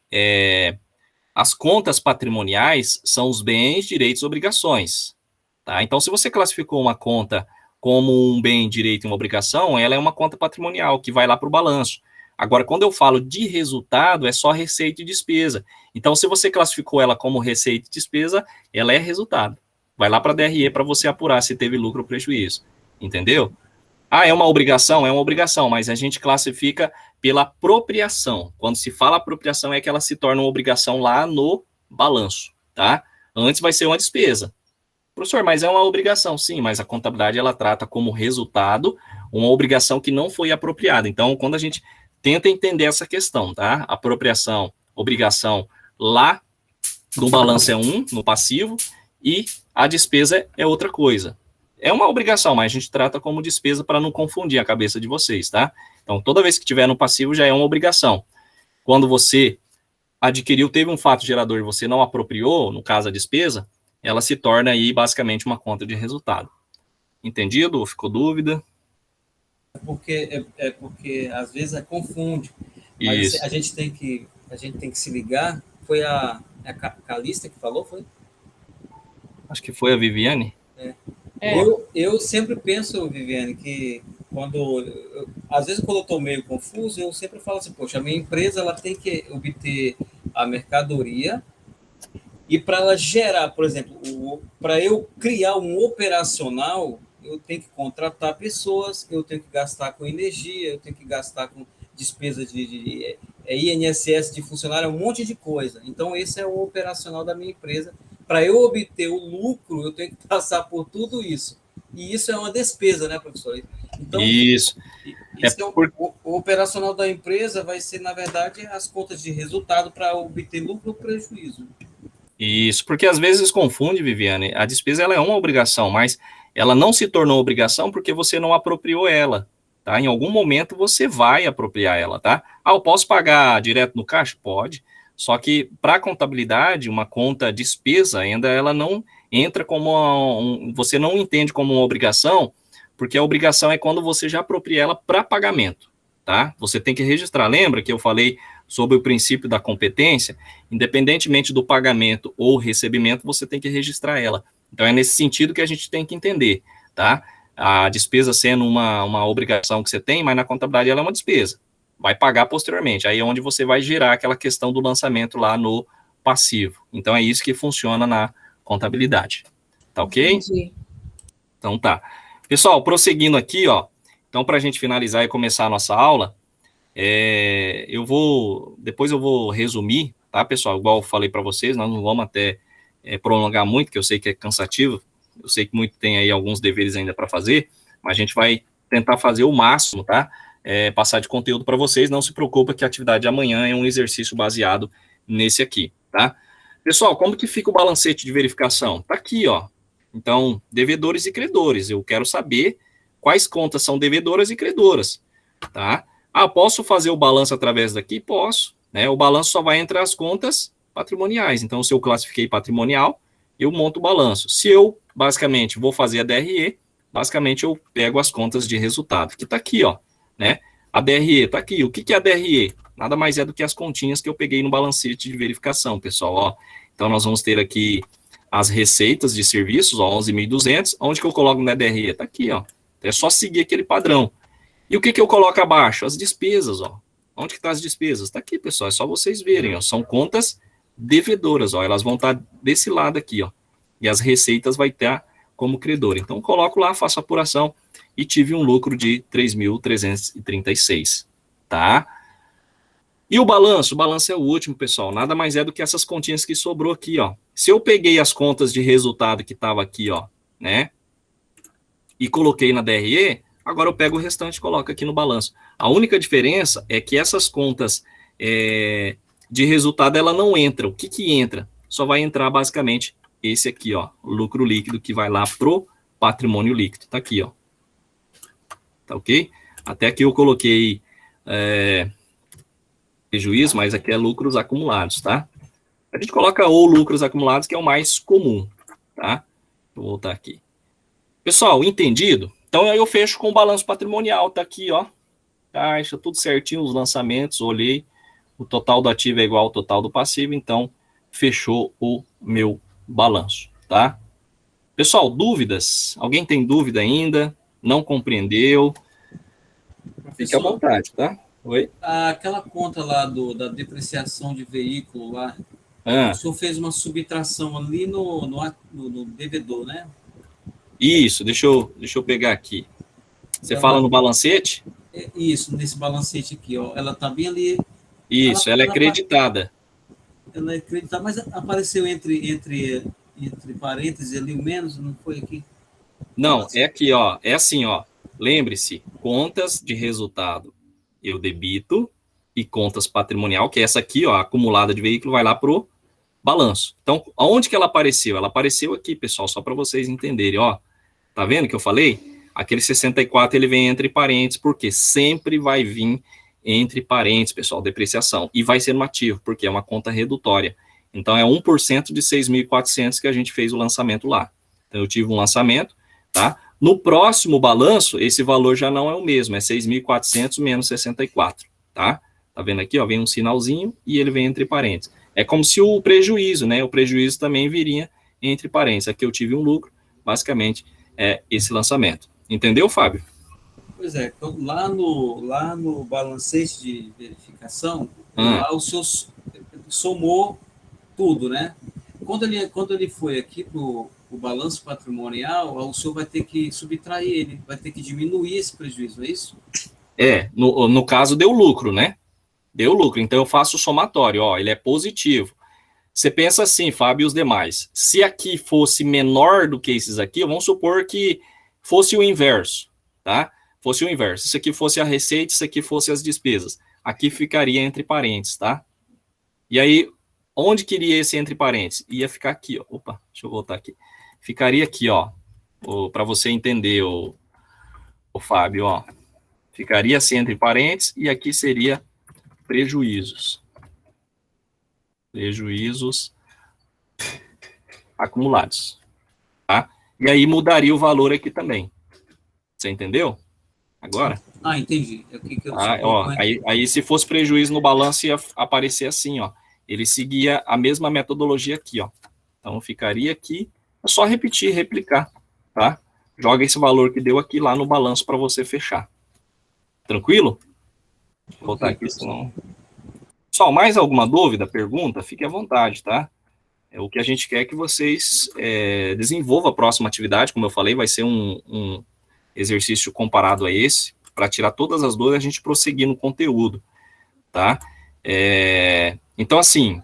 as contas patrimoniais são os bens, direitos e obrigações, tá? Então, se você classificou uma conta como um bem, direito e uma obrigação, ela é uma conta patrimonial que vai lá para o balanço. Agora, quando eu falo de resultado, é só receita e despesa. Então, se você classificou ela como receita e despesa, ela é resultado. Vai lá para a DRE para você apurar se teve lucro ou prejuízo. Entendeu? Ah, é uma obrigação? É uma obrigação, mas a gente classifica pela apropriação. Quando se fala apropriação, é que ela se torna uma obrigação lá no balanço, tá? Antes vai ser uma despesa. Professor, mas é uma obrigação, sim, mas a contabilidade ela trata como resultado uma obrigação que não foi apropriada. Então, quando a gente tenta entender essa questão, tá? Apropriação, obrigação lá no balanço é no passivo, e a despesa é outra coisa. É uma obrigação, mas a gente trata como despesa para não confundir a cabeça de vocês, tá? Então, toda vez que tiver no passivo já é uma obrigação. Quando você adquiriu, teve um fato gerador e você não apropriou, no caso a despesa, ela se torna aí basicamente uma conta de resultado. Entendido? Ficou dúvida? Porque às vezes confunde. Mas isso. A gente tem que se ligar. Foi a Calista que falou, foi? Acho que foi a Viviane. Eu sempre penso, Viviane, que às vezes quando eu estou meio confuso, eu sempre falo assim, poxa, a minha empresa ela tem que obter a mercadoria, e para ela gerar, por exemplo, para eu criar um operacional, eu tenho que contratar pessoas, eu tenho que gastar com energia, eu tenho que gastar com despesas de INSS de funcionário, um monte de coisa. Então, esse é o operacional da minha empresa. Para eu obter o lucro, eu tenho que passar por tudo isso. E isso é uma despesa, né, professor? Então, Isso. O operacional da empresa vai ser, na verdade, as contas de resultado para obter lucro ou prejuízo. Isso, porque às vezes confunde, Viviane, a despesa ela é uma obrigação, mas ela não se tornou obrigação porque você não apropriou ela, tá? Em algum momento você vai apropriar ela, tá? Ah, eu posso pagar direto no caixa? Pode, só que para a contabilidade, uma conta despesa ainda ela não entra como você não entende como uma obrigação, porque a obrigação é quando você já apropria ela para pagamento, tá? Você tem que registrar, lembra que eu falei sobre o princípio da competência? Independentemente do pagamento ou recebimento, você tem que registrar ela. Então, é nesse sentido que a gente tem que entender, tá? A despesa sendo uma obrigação que você tem, mas na contabilidade ela é uma despesa. Vai pagar posteriormente. Aí é onde você vai gerar aquela questão do lançamento lá no passivo. Então, é isso que funciona na contabilidade. Tá ok? Entendi. Então, tá. Pessoal, prosseguindo aqui, ó. Então, para a gente finalizar e começar a nossa aula, depois eu vou resumir, tá, pessoal? Igual eu falei para vocês, nós não vamos até prolongar muito, que eu sei que é cansativo, eu sei que muito tem aí alguns deveres ainda para fazer, mas a gente vai tentar fazer o máximo, tá? Passar de conteúdo para vocês, não se preocupa que a atividade de amanhã é um exercício baseado nesse aqui, tá? Pessoal, como que fica o balancete de verificação? Tá aqui, ó. Então, devedores e credores, eu quero saber quais contas são devedoras e credoras, tá? Ah, posso fazer o balanço através daqui? Posso, né? O balanço só vai entrar as contas patrimoniais. Então, se eu classifiquei patrimonial, eu monto o balanço. Se eu, basicamente, vou fazer a DRE, basicamente eu pego as contas de resultado, que está aqui, ó, né? A DRE está aqui. O que é a DRE? Nada mais é do que as continhas que eu peguei no balancete de verificação, pessoal, ó. Então, nós vamos ter aqui as receitas de serviços, ó, 11.200. Onde que eu coloco na DRE? Está aqui, ó. É só seguir aquele padrão. E o que eu coloco abaixo? As despesas, ó. Onde que está as despesas? Está aqui, pessoal, é só vocês verem, ó. São contas devedoras, ó. Elas vão estar desse lado aqui, ó. E as receitas vai estar como credor. Então, coloco lá, faço a apuração e tive um lucro de 3.336, tá? E o balanço? O balanço é o último, pessoal. Nada mais é do que essas continhas que sobrou aqui, ó. Se eu peguei as contas de resultado que estava aqui, ó, né? E coloquei na DRE, agora eu pego o restante e coloco aqui no balanço. A única diferença é que essas contas de resultado, ela não entra. O que entra? Só vai entrar basicamente esse aqui, ó, lucro líquido, que vai lá pro patrimônio líquido. Tá aqui, ó. Tá ok? Até aqui eu coloquei prejuízo, mas aqui é lucros acumulados, tá? A gente coloca ou lucros acumulados, que é o mais comum, tá? Vou voltar aqui. Pessoal, entendido? Então, aí eu fecho com o balanço patrimonial, tá aqui, ó. Caixa, tudo certinho, os lançamentos, olhei. O total do ativo é igual ao total do passivo, então, fechou o meu balanço, tá? Pessoal, dúvidas? Alguém tem dúvida ainda? Não compreendeu? Fique à vontade, tá? Oi? Aquela conta lá da depreciação de veículo lá, o senhor fez uma subtração ali no devedor, né? Isso, deixa eu pegar aqui. Você fala no balancete? Isso, nesse balancete aqui, ó. Ela tá bem ali. Isso, ela é creditada. Ela é creditada, mas apareceu entre parênteses ali o menos, não foi aqui? Não, é aqui, ó. É assim, ó. Lembre-se, contas de resultado eu debito e contas patrimonial, que é essa aqui, ó, acumulada de veículo, vai lá pro balanço. Então, aonde que ela apareceu? Ela apareceu aqui, pessoal, só para vocês entenderem, ó. Tá vendo que eu falei? Aquele 64, ele vem entre parênteses, porque sempre vai vir entre parênteses, pessoal, depreciação. E vai ser um ativo, porque é uma conta redutória. Então, é 1% de 6.400 que a gente fez o lançamento lá. Então, eu tive um lançamento, tá? No próximo balanço, esse valor já não é o mesmo, é 6.400 menos 64, tá? Tá vendo aqui, ó, vem um sinalzinho e ele vem entre parênteses. É como se o prejuízo, né? O prejuízo também viria entre parênteses. Aqui eu tive um lucro, basicamente, é esse lançamento. Entendeu, Fábio? Pois é, então, lá no balancete de verificação, lá o senhor somou tudo, né? Quando ele foi aqui para o balanço patrimonial, o senhor vai ter que subtrair ele, vai ter que diminuir esse prejuízo, é isso? No caso deu lucro, né? Deu lucro, então eu faço o somatório, ó, ele é positivo. Você pensa assim, Fábio, e os demais, se aqui fosse menor do que esses aqui, vamos supor que fosse o inverso, tá? Fosse o inverso, isso aqui fosse a receita, isso aqui fosse as despesas. Aqui ficaria entre parênteses, tá? E aí, onde que iria esse entre parênteses? Ia ficar aqui, ó. Opa, deixa eu voltar aqui. Ficaria aqui, ó, para você entender, o Fábio, ó. Ficaria assim entre parênteses e aqui seria prejuízos. Prejuízos acumulados, tá? E aí mudaria o valor aqui também. Você entendeu? Agora? Entendi. Aí se fosse prejuízo no balanço ia aparecer assim, ó. Ele seguia a mesma metodologia aqui, ó. Então ficaria aqui, é só repetir, replicar, tá? Joga esse valor que deu aqui lá no balanço para você fechar. Tranquilo? Vou voltar aqui, senão... Pessoal, mais alguma dúvida, pergunta? Fique à vontade, tá? O que a gente quer é que vocês desenvolvam a próxima atividade, como eu falei, vai ser um exercício comparado a esse, para tirar todas as dúvidas e a gente prosseguir no conteúdo, tá? Então, assim,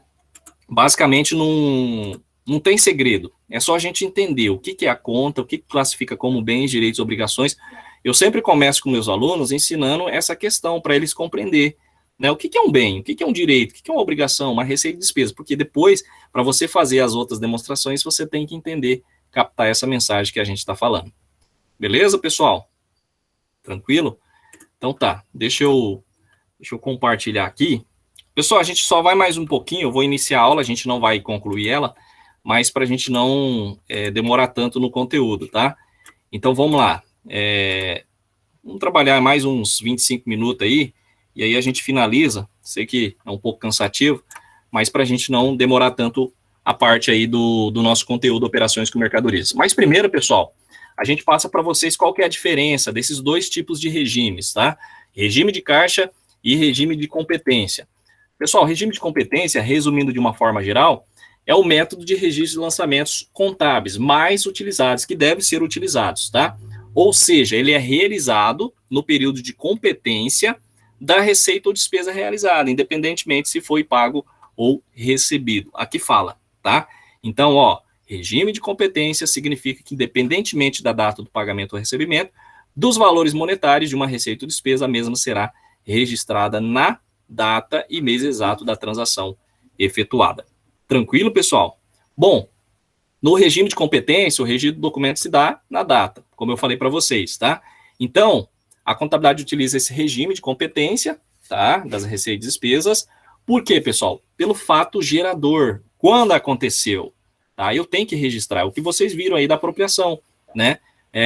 basicamente não tem segredo, é só a gente entender o que é a conta, o que classifica como bens, direitos, obrigações. Eu sempre começo com meus alunos ensinando essa questão para eles compreender, né, o que é um bem, o que é um direito, o que é uma obrigação, uma receita e despesa, porque depois, para você fazer as outras demonstrações, você tem que entender, captar essa mensagem que a gente está falando. Beleza, pessoal? Tranquilo? Então tá, deixa eu compartilhar aqui. Pessoal, a gente só vai mais um pouquinho, eu vou iniciar a aula, a gente não vai concluir ela, mas para a gente não demorar tanto no conteúdo, tá? Então vamos lá. Vamos trabalhar mais uns 25 minutos aí, e aí a gente finaliza. Sei que é um pouco cansativo, mas para a gente não demorar tanto a parte aí do nosso conteúdo Operações com Mercadorias. Mas primeiro, pessoal, a gente passa para vocês qual que é a diferença desses dois tipos de regimes, tá? Regime de caixa e regime de competência. Pessoal, regime de competência, resumindo de uma forma geral, é o método de registro de lançamentos contábeis mais utilizados, que deve ser utilizados, tá? Ou seja, ele é realizado no período de competência da receita ou despesa realizada, independentemente se foi pago ou recebido. Aqui fala, tá? Então, ó, regime de competência significa que, independentemente da data do pagamento ou recebimento, dos valores monetários de uma receita ou despesa, a mesma será registrada na data e mês exato da transação efetuada. Tranquilo, pessoal? Bom, no regime de competência, o registro do documento se dá na data, como eu falei para vocês, tá? Então, a contabilidade utiliza esse regime de competência, tá? Das receitas e despesas. Por quê, pessoal? Pelo fato gerador. Quando aconteceu, tá? Eu tenho que registrar. O que vocês viram aí da apropriação, né?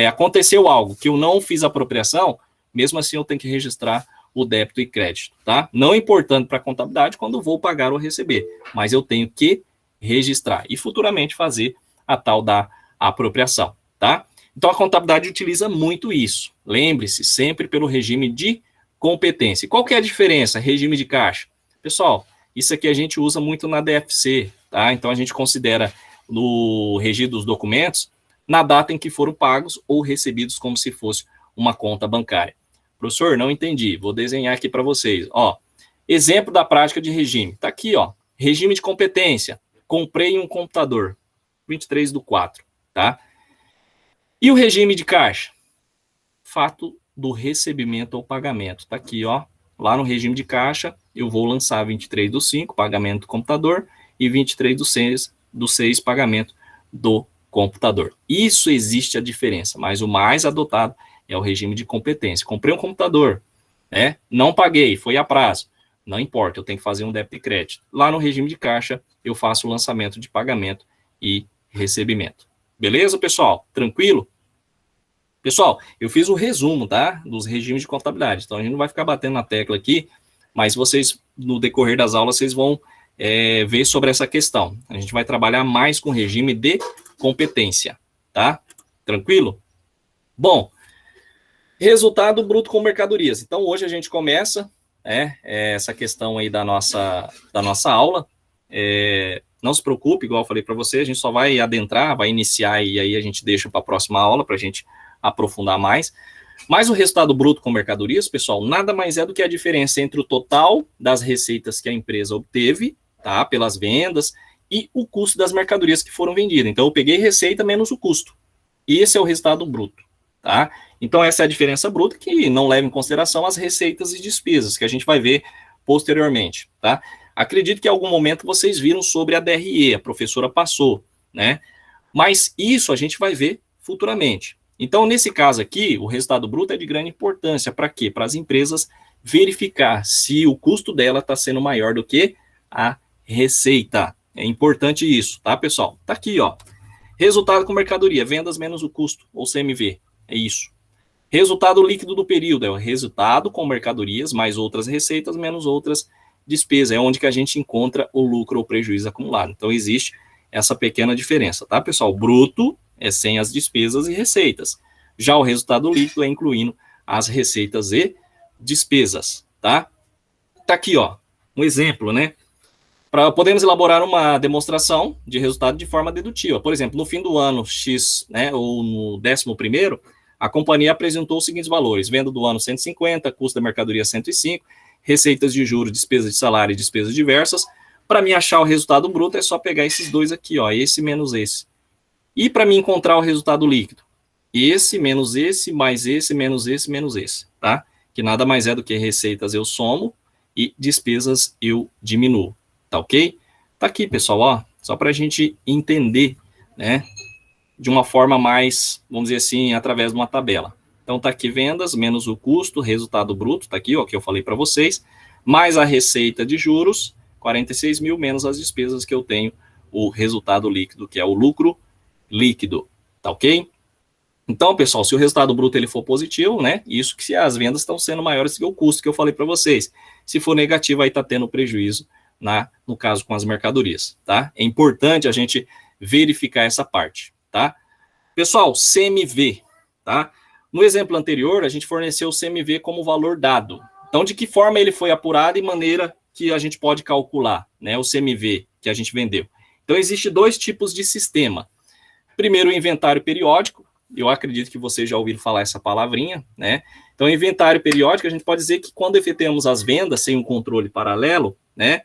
Aconteceu algo que eu não fiz a apropriação, mesmo assim eu tenho que registrar o débito e crédito, tá? Não é importante para a contabilidade quando vou pagar ou receber, mas eu tenho que registrar e futuramente fazer a tal da apropriação, tá? Então a contabilidade utiliza muito isso. Lembre-se, sempre pelo regime de competência. Qual que é a diferença? Regime de caixa. Pessoal, isso aqui a gente usa muito na DFC, tá? Então a gente considera no registro dos documentos na data em que foram pagos ou recebidos como se fosse uma conta bancária. Professor, não entendi. Vou desenhar aqui para vocês. Ó, exemplo da prática de regime. Tá aqui, ó. Regime de competência. Comprei um computador. 23/4, tá? E o regime de caixa? Fato do recebimento ou pagamento. Tá aqui, ó. Lá no regime de caixa, eu vou lançar 23/5, pagamento do computador, e 23/6, pagamento do computador. Isso existe a diferença, mas o mais adotado é o regime de competência. Comprei um computador, né? Não paguei, foi a prazo. Não importa, eu tenho que fazer um débito e crédito. Lá no regime de caixa, eu faço o lançamento de pagamento e recebimento. Beleza, pessoal? Tranquilo? Pessoal, eu fiz o resumo, tá? Dos regimes de contabilidade. Então, a gente não vai ficar batendo na tecla aqui, mas vocês, no decorrer das aulas, vocês vão ver sobre essa questão. A gente vai trabalhar mais com regime de competência, tá? Tranquilo? Bom, resultado bruto com mercadorias. Então, hoje a gente começa essa questão aí da nossa aula, não se preocupe, igual eu falei para você, a gente só vai adentrar, vai iniciar e aí a gente deixa para a próxima aula para a gente aprofundar mais. Mas o resultado bruto com mercadorias, pessoal, nada mais é do que a diferença entre o total das receitas que a empresa obteve, tá, pelas vendas, e o custo das mercadorias que foram vendidas. Então, eu peguei receita menos o custo. E esse é o resultado bruto, tá? Então, essa é a diferença bruta que não leva em consideração as receitas e despesas, que a gente vai ver posteriormente, tá? Acredito que em algum momento vocês viram sobre a DRE, a professora passou, né? Mas isso a gente vai ver futuramente. Então, nesse caso aqui, o resultado bruto é de grande importância. Para quê? Para as empresas verificar se o custo dela está sendo maior do que a receita. É importante isso, tá, pessoal? Tá aqui, ó. Resultado com mercadoria, vendas menos o custo, ou CMV. É isso. Resultado líquido do período é o resultado com mercadorias mais outras receitas menos outras despesas. É onde que a gente encontra o lucro ou prejuízo acumulado. Então, existe essa pequena diferença, tá, pessoal? Bruto é sem as despesas e receitas. Já o resultado líquido é incluindo as receitas e despesas, tá? Tá aqui, ó, um exemplo, né? Podemos elaborar uma demonstração de resultado de forma dedutiva. Por exemplo, no fim do ano X, né, ou no 11º, a companhia apresentou os seguintes valores: venda do ano 150, custo da mercadoria 105, receitas de juros, despesas de salário e despesas diversas. Para mim achar o resultado bruto é só pegar esses dois aqui, ó, esse menos esse. E para mim encontrar o resultado líquido, esse menos esse, mais esse, menos esse, menos esse, tá? Que nada mais é do que receitas eu somo e despesas eu diminuo. Tá ok? Tá aqui, pessoal, ó, só para a gente entender, né, de uma forma mais, vamos dizer assim, através de uma tabela. Então, tá aqui vendas, menos o custo, resultado bruto, tá aqui, ó, que eu falei para vocês, mais a receita de juros, 46 mil, menos as despesas que eu tenho, o resultado líquido, que é o lucro líquido, tá ok? Então, pessoal, se o resultado bruto ele for positivo, né, isso que se as vendas estão sendo maiores que o custo que eu falei para vocês. Se for negativo, aí tá tendo prejuízo, no caso com as mercadorias, tá? É importante a gente verificar essa parte, tá? Pessoal, CMV, tá? No exemplo anterior, a gente forneceu o CMV como valor dado. Então, de que forma ele foi apurado e maneira que a gente pode calcular, né, o CMV que a gente vendeu. Então, existe dois tipos de sistema. Primeiro, o inventário periódico. Eu acredito que vocês já ouviram falar essa palavrinha, né? Então, inventário periódico, a gente pode dizer que quando efetuamos as vendas sem um controle paralelo, né,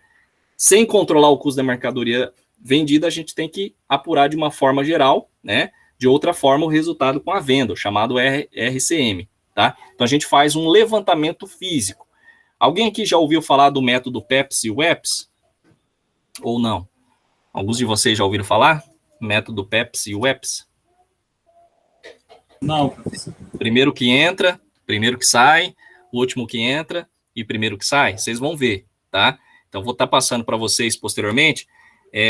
sem controlar o custo da mercadoria vendida, a gente tem que apurar de uma forma geral, né? De outra forma, o resultado com a venda, o chamado RCM, tá? Então, a gente faz um levantamento físico. Alguém aqui já ouviu falar do método PEPS e WEPS? Ou não? Alguns de vocês já ouviram falar? Método PEPS e WEPS? Não, professor. Primeiro que entra, primeiro que sai, o último que entra e primeiro que sai. Vocês vão ver, tá? Então, vou estar passando para vocês posteriormente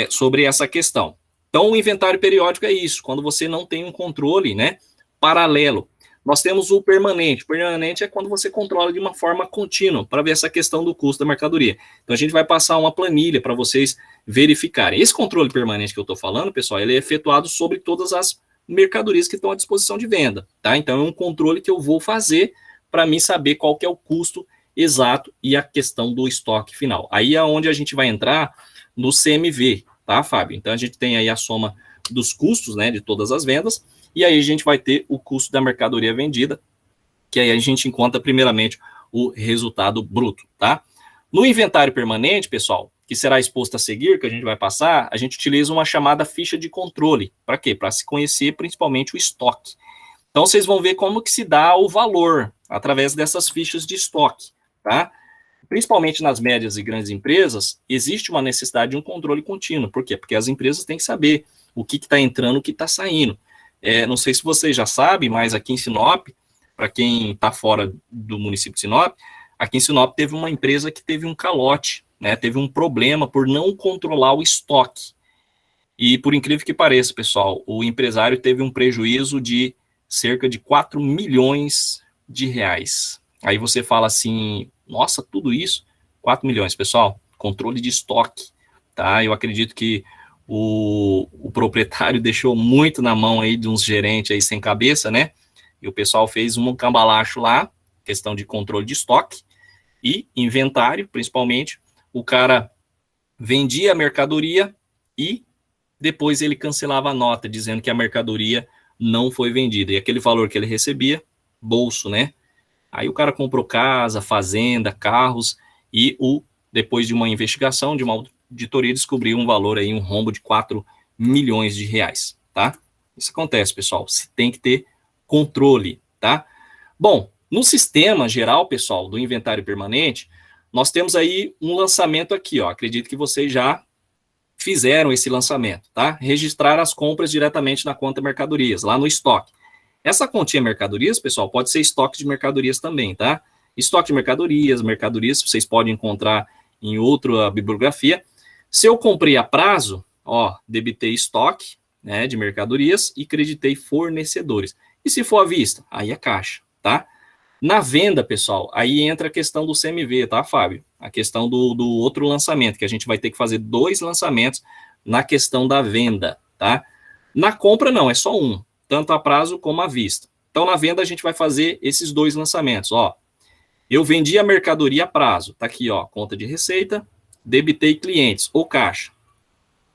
sobre essa questão. Então, o inventário periódico é isso, quando você não tem um controle, né, paralelo. Nós temos o permanente. O permanente é quando você controla de uma forma contínua, para ver essa questão do custo da mercadoria. Então, a gente vai passar uma planilha para vocês verificarem. Esse controle permanente que eu estou falando, pessoal, ele é efetuado sobre todas as mercadorias que estão à disposição de venda, tá? Então, é um controle que eu vou fazer para mim saber qual que é o custo exato e a questão do estoque final. Aí é onde a gente vai entrar no CMV, tá, Fábio? Então, a gente tem aí a soma dos custos, né, de todas as vendas, e aí a gente vai ter o custo da mercadoria vendida, que aí a gente encontra primeiramente o resultado bruto, tá? No inventário permanente, pessoal, que será exposto a seguir, que a gente vai passar, a gente utiliza uma chamada ficha de controle. Para quê? Para se conhecer principalmente o estoque. Então, vocês vão ver como que se dá o valor através dessas fichas de estoque, tá? Principalmente nas médias e grandes empresas, existe uma necessidade de um controle contínuo. Por quê? Porque as empresas têm que saber o que está entrando, o que está saindo. Não sei se vocês já sabem, mas aqui em Sinop, para quem está fora do município de Sinop, aqui em Sinop teve uma empresa que teve um calote, né? Teve um problema por não controlar o estoque. E por incrível que pareça, pessoal, o empresário teve um prejuízo de cerca de 4 milhões de reais. Aí você fala assim, nossa, tudo isso? 4 milhões, pessoal, controle de estoque, tá? Eu acredito que o proprietário deixou muito na mão aí de uns gerentes aí sem cabeça, né? E o pessoal fez um cambalacho lá, questão de controle de estoque e inventário, principalmente. O cara vendia a mercadoria e depois ele cancelava a nota, dizendo que a mercadoria não foi vendida. E aquele valor que ele recebia, bolso, né? Aí o cara comprou casa, fazenda, carros, e depois de uma investigação, de uma auditoria, descobriu um valor aí, um rombo de 4 milhões de reais, tá? Isso acontece, pessoal. Você tem que ter controle, tá? Bom, no sistema geral, pessoal, do inventário permanente, nós temos aí um lançamento aqui, ó. Acredito que vocês já fizeram esse lançamento, tá? Registrar as compras diretamente na conta mercadorias, lá no estoque. Essa continha mercadorias, pessoal, pode ser estoque de mercadorias também, tá? Estoque de mercadorias vocês podem encontrar em outra bibliografia. Se eu comprei a prazo, ó, debitei estoque, né, de mercadorias e creditei fornecedores. E se for à vista? Aí é caixa, tá? Na venda, pessoal, aí entra a questão do CMV, tá, Fábio? A questão do outro lançamento, que a gente vai ter que fazer 2 lançamentos na questão da venda, tá? Na compra, não, é só um, tanto a prazo como à vista. Então, na venda, a gente vai fazer esses 2 lançamentos, ó. Eu vendi a mercadoria a prazo, tá aqui, ó, conta de receita, debitei clientes, ou caixa.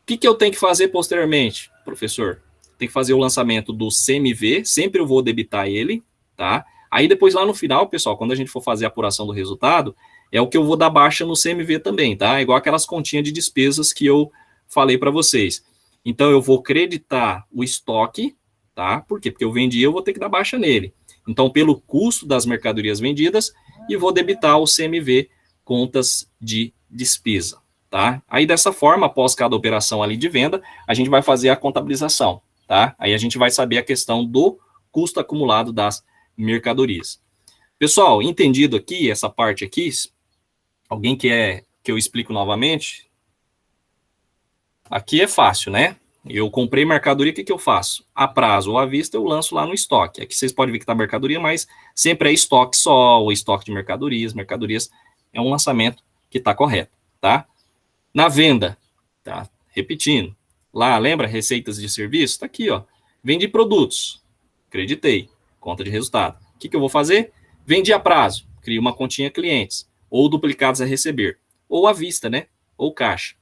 O que eu tenho que fazer posteriormente, professor? Tem que fazer o lançamento do CMV, sempre eu vou debitar ele, tá? Aí depois lá no final, pessoal, quando a gente for fazer a apuração do resultado, é o que eu vou dar baixa no CMV também, tá? Igual aquelas continhas de despesas que eu falei para vocês. Então eu vou creditar o estoque, tá? Por quê? Porque eu vendi, eu vou ter que dar baixa nele. Então, pelo custo das mercadorias vendidas, e vou debitar o CMV, contas de despesa, tá? Aí dessa forma, após cada operação ali de venda, a gente vai fazer a contabilização, tá? Aí a gente vai saber a questão do custo acumulado das mercadorias. Pessoal, entendido aqui, essa parte aqui, alguém quer que eu explique novamente? Aqui é fácil, né? Eu comprei mercadoria, o que eu faço? A prazo ou à vista, eu lanço lá no estoque. Aqui vocês podem ver que está mercadoria, mas sempre é estoque só, ou estoque de mercadorias. Mercadorias é um lançamento que está correto, tá? Na venda, tá? Repetindo. Lá, lembra? Receitas de serviço? Está aqui, ó. Vendi produtos. Creditei. Conta de resultado. O que eu vou fazer? Vendi a prazo. Crio uma continha clientes. Ou duplicados a receber. Ou à vista, né? Ou caixa.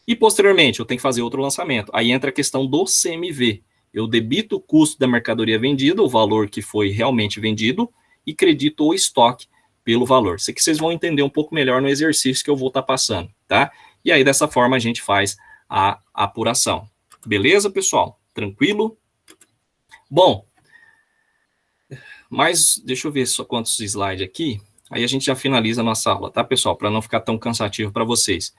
E, posteriormente, eu tenho que fazer outro lançamento. Aí entra a questão do CMV. Eu debito o custo da mercadoria vendida, o valor que foi realmente vendido, e credito o estoque pelo valor. Isso aqui vocês vão entender um pouco melhor no exercício que eu vou estar passando, tá? E aí, dessa forma, a gente faz a apuração. Beleza, pessoal? Tranquilo? Bom, mas deixa eu ver só quantos slides aqui. Aí a gente já finaliza a nossa aula, tá, pessoal? Para não ficar tão cansativo para vocês.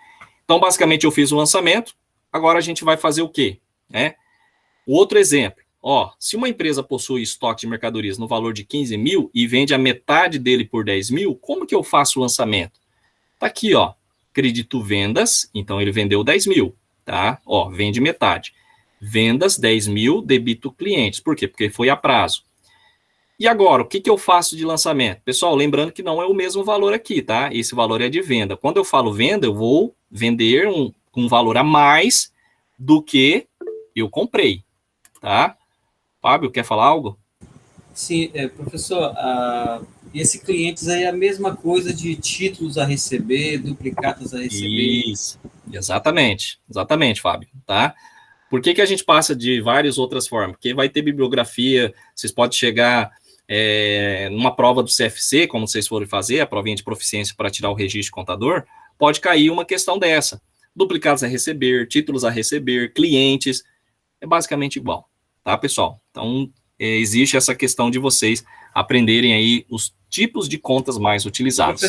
Então, basicamente, eu fiz o lançamento, agora a gente vai fazer o quê? O outro exemplo, ó, se uma empresa possui estoque de mercadorias no valor de 15 mil e vende a metade dele por 10 mil, como que eu faço o lançamento? Tá aqui, ó, credito vendas, então ele vendeu 10 mil, tá? Ó, vende metade. Vendas, 10 mil, debito clientes. Por quê? Porque foi a prazo. E agora, o que eu faço de lançamento? Pessoal, lembrando que não é o mesmo valor aqui, tá? Esse valor é de venda. Quando eu falo venda, eu vou vender um valor a mais do que eu comprei, tá? Fábio, quer falar algo? Sim, professor, esse clientes aí é a mesma coisa de títulos a receber, duplicados a receber. Isso, exatamente, Fábio, tá? Por que a gente passa de várias outras formas? Porque vai ter bibliografia, vocês podem chegar numa prova do CFC, como vocês forem fazer, a provinha de proficiência para tirar o registro de contador, pode cair uma questão dessa. Duplicados a receber, títulos a receber, clientes, é basicamente igual, tá, pessoal? Então, existe essa questão de vocês aprenderem aí os tipos de contas mais utilizados.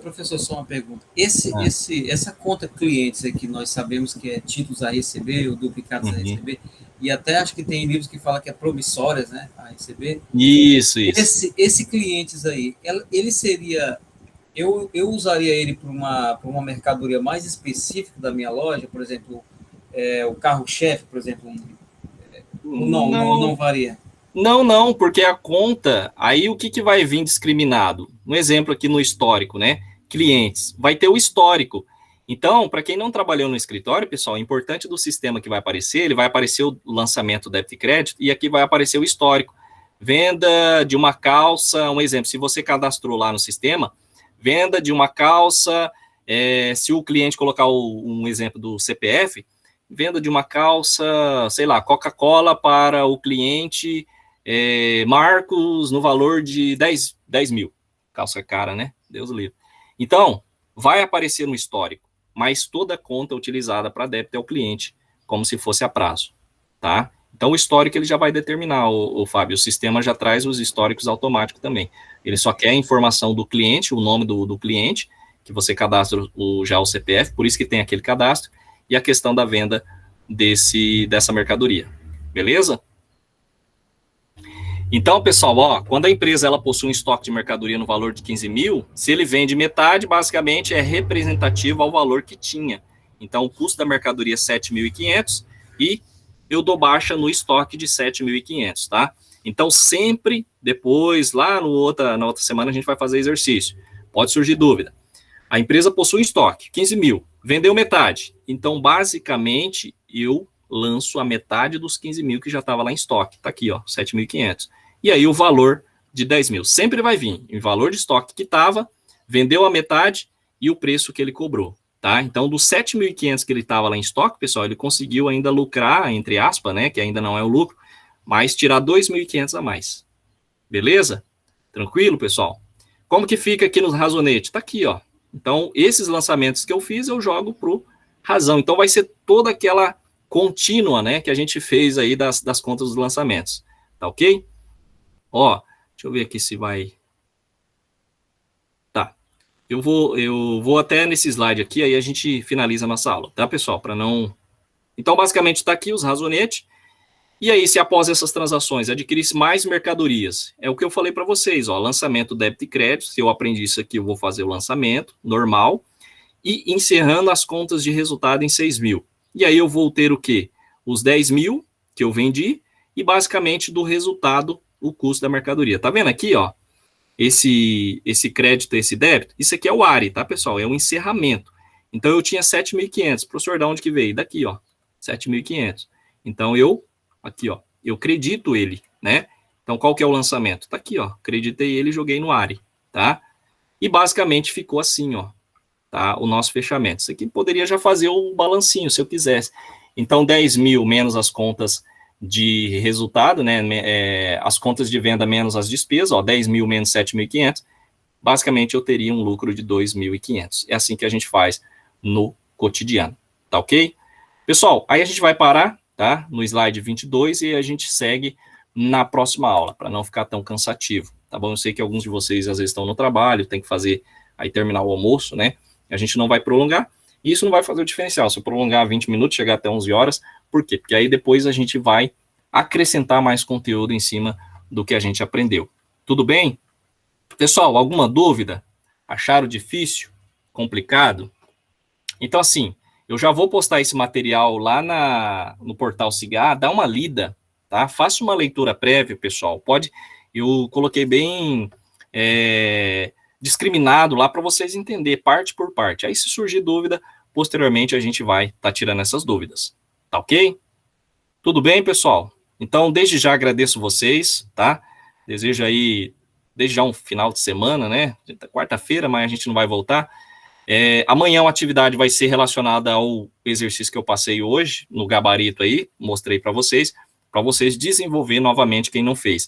Professor, só uma pergunta. Essa conta clientes aqui, nós sabemos que é títulos a receber ou duplicados a receber, e até acho que tem livros que falam que é promissórias, né, a receber. Isso. Esse clientes aí, ele seria... Eu usaria ele para uma mercadoria mais específica da minha loja, por exemplo, o carro-chefe, por exemplo, não varia. Não, porque a conta, aí o que vai vir discriminado? Um exemplo aqui no histórico, né? Clientes, vai ter o histórico. Então, para quem não trabalhou no escritório, pessoal, o importante do sistema que vai aparecer, ele vai aparecer o lançamento débito e crédito, e aqui vai aparecer o histórico. Venda de uma calça, um exemplo, se você cadastrou lá no sistema, venda de uma calça se o cliente colocar um exemplo do CPF, venda de uma calça, sei lá, Coca-Cola para o cliente Marcos no valor de 10 mil. Calça cara, né? Deus livre. Então, vai aparecer no histórico, mas toda conta utilizada para débito é o cliente, como se fosse a prazo, tá? Então, o histórico ele já vai determinar, o Fábio, o sistema já traz os históricos automáticos também. Ele só quer a informação do cliente, o nome do cliente, que você cadastra já o CPF, por isso que tem aquele cadastro, e a questão da venda dessa mercadoria, beleza? Então, pessoal, ó, quando a empresa ela possui um estoque de mercadoria no valor de 15 mil, se ele vende metade, basicamente é representativo ao valor que tinha. Então, o custo da mercadoria é 7.500 e eu dou baixa no estoque de 7.500, tá? Então, sempre depois, lá na outra semana, a gente vai fazer exercício. Pode surgir dúvida. A empresa possui estoque, 15 mil, vendeu metade. Então, basicamente, eu lanço a metade dos 15 mil que já estava lá em estoque. Tá aqui, ó, 7.500. E aí o valor de 10 mil sempre vai vir em valor de estoque que estava, vendeu a metade e o preço que ele cobrou, tá? Então, dos 7.500 que ele estava lá em estoque, pessoal, ele conseguiu ainda lucrar, entre aspas, né, que ainda não é o lucro, mas tirar 2.500 a mais. Beleza? Tranquilo, pessoal? Como que fica aqui no Razonete? Tá aqui, ó. Então, esses lançamentos que eu fiz, eu jogo pro Razão. Então, vai ser toda aquela contínua, né, que a gente fez aí das contas dos lançamentos. Tá ok? Ó, deixa eu ver aqui se vai... Tá. Eu vou até nesse slide aqui, aí a gente finaliza a nossa aula, tá, pessoal? Para não... Então, basicamente, tá aqui os Razonete. E aí, se após essas transações adquirisse mais mercadorias, é o que eu falei para vocês, ó, lançamento débito e crédito, se eu aprendi isso aqui, eu vou fazer o lançamento normal, e encerrando as contas de resultado em 6 mil. E aí eu vou ter o quê? Os 10 mil que eu vendi, e basicamente do resultado, o custo da mercadoria. Tá vendo aqui, ó, esse crédito, esse débito, isso aqui é o ARI, tá, pessoal? É o encerramento. Então, eu tinha 7.500, professor, de onde que veio? Daqui, ó, 7.500. Então, aqui, ó, eu credito ele, né? Então, qual que é o lançamento? Tá aqui, ó, creditei ele e joguei no ARI, tá? E basicamente ficou assim, ó, tá? O nosso fechamento. Isso aqui poderia já fazer o balancinho, se eu quisesse. Então, 10 mil menos as contas de resultado, né? As contas de venda menos as despesas, ó, 10 mil menos 7.500, basicamente eu teria um lucro de 2.500. É assim que a gente faz no cotidiano, tá ok? Pessoal, aí a gente vai parar, tá? No slide 22 e a gente segue na próxima aula, para não ficar tão cansativo, tá bom? Eu sei que alguns de vocês às vezes estão no trabalho, tem que fazer, aí terminar o almoço, né? A gente não vai prolongar, e isso não vai fazer o diferencial. Se eu prolongar 20 minutos, chegar até 11 horas, por quê? Porque aí depois a gente vai acrescentar mais conteúdo em cima do que a gente aprendeu. Tudo bem? Pessoal, alguma dúvida? Acharam difícil? Complicado? Então, assim, eu já vou postar esse material lá no portal Cigar, dá uma lida, tá? Faça uma leitura prévia, pessoal. Eu coloquei bem discriminado lá para vocês entenderem parte por parte. Aí, se surgir dúvida, posteriormente a gente vai estar tirando essas dúvidas. Tá ok? Tudo bem, pessoal? Então, desde já agradeço vocês, tá? Desejo aí, desde já um final de semana, né? Quarta-feira, mas a gente não vai voltar. Amanhã a atividade vai ser relacionada ao exercício que eu passei hoje, no gabarito aí, mostrei para vocês desenvolver novamente quem não fez.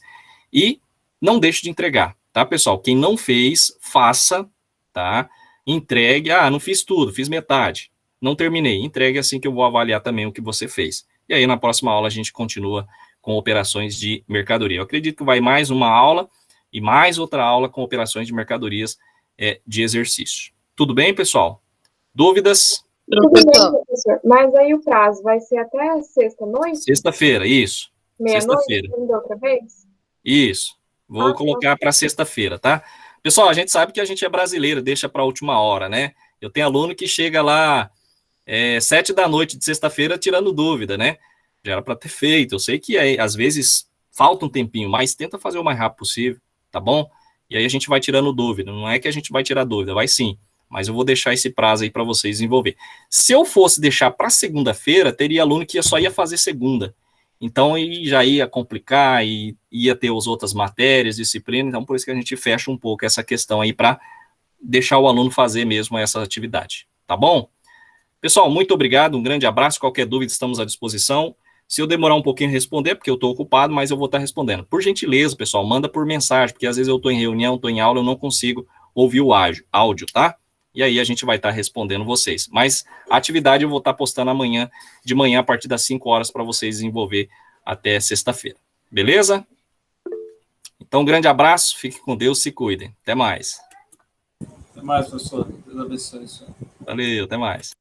E não deixe de entregar, tá, pessoal? Quem não fez, faça, tá? Entregue, não fiz tudo, fiz metade, não terminei, entregue assim que eu vou avaliar também o que você fez. E aí, na próxima aula, a gente continua com operações de mercadoria. Eu acredito que vai mais uma aula e mais outra aula com operações de mercadorias de exercício. Tudo bem, pessoal? Dúvidas? Tudo bem, professor. Mas aí o prazo vai ser até sexta-noite? Sexta-feira, isso. Meia-noite, ainda outra vez? Isso. Vou colocar para sexta-feira, tá? Pessoal, a gente sabe que a gente é brasileiro, deixa para a última hora, né? Eu tenho aluno que chega lá 7 da noite de sexta-feira tirando dúvida, né? Já era para ter feito. Eu sei que às vezes falta um tempinho, mas tenta fazer o mais rápido possível, tá bom? E aí a gente vai tirando dúvida. Não é que a gente vai tirar dúvida, vai sim. Mas eu vou deixar esse prazo aí para vocês desenvolver. Se eu fosse deixar para segunda-feira, teria aluno que só ia fazer segunda. Então, aí já ia complicar e ia ter as outras matérias, disciplina. Então, por isso que a gente fecha um pouco essa questão aí para deixar o aluno fazer mesmo essa atividade, tá bom? Pessoal, muito obrigado, um grande abraço, qualquer dúvida estamos à disposição. Se eu demorar um pouquinho a responder, porque eu estou ocupado, mas eu vou estar respondendo. Por gentileza, pessoal, manda por mensagem, porque às vezes eu estou em reunião, estou em aula, eu não consigo ouvir o áudio, tá? E aí a gente vai estar respondendo vocês. Mas a atividade eu vou estar postando amanhã, de manhã, a partir das 5 horas, para vocês desenvolver até sexta-feira. Beleza? Então, um grande abraço, fiquem com Deus, se cuidem. Até mais. Até mais, professor. Deus abençoe. Valeu, até mais.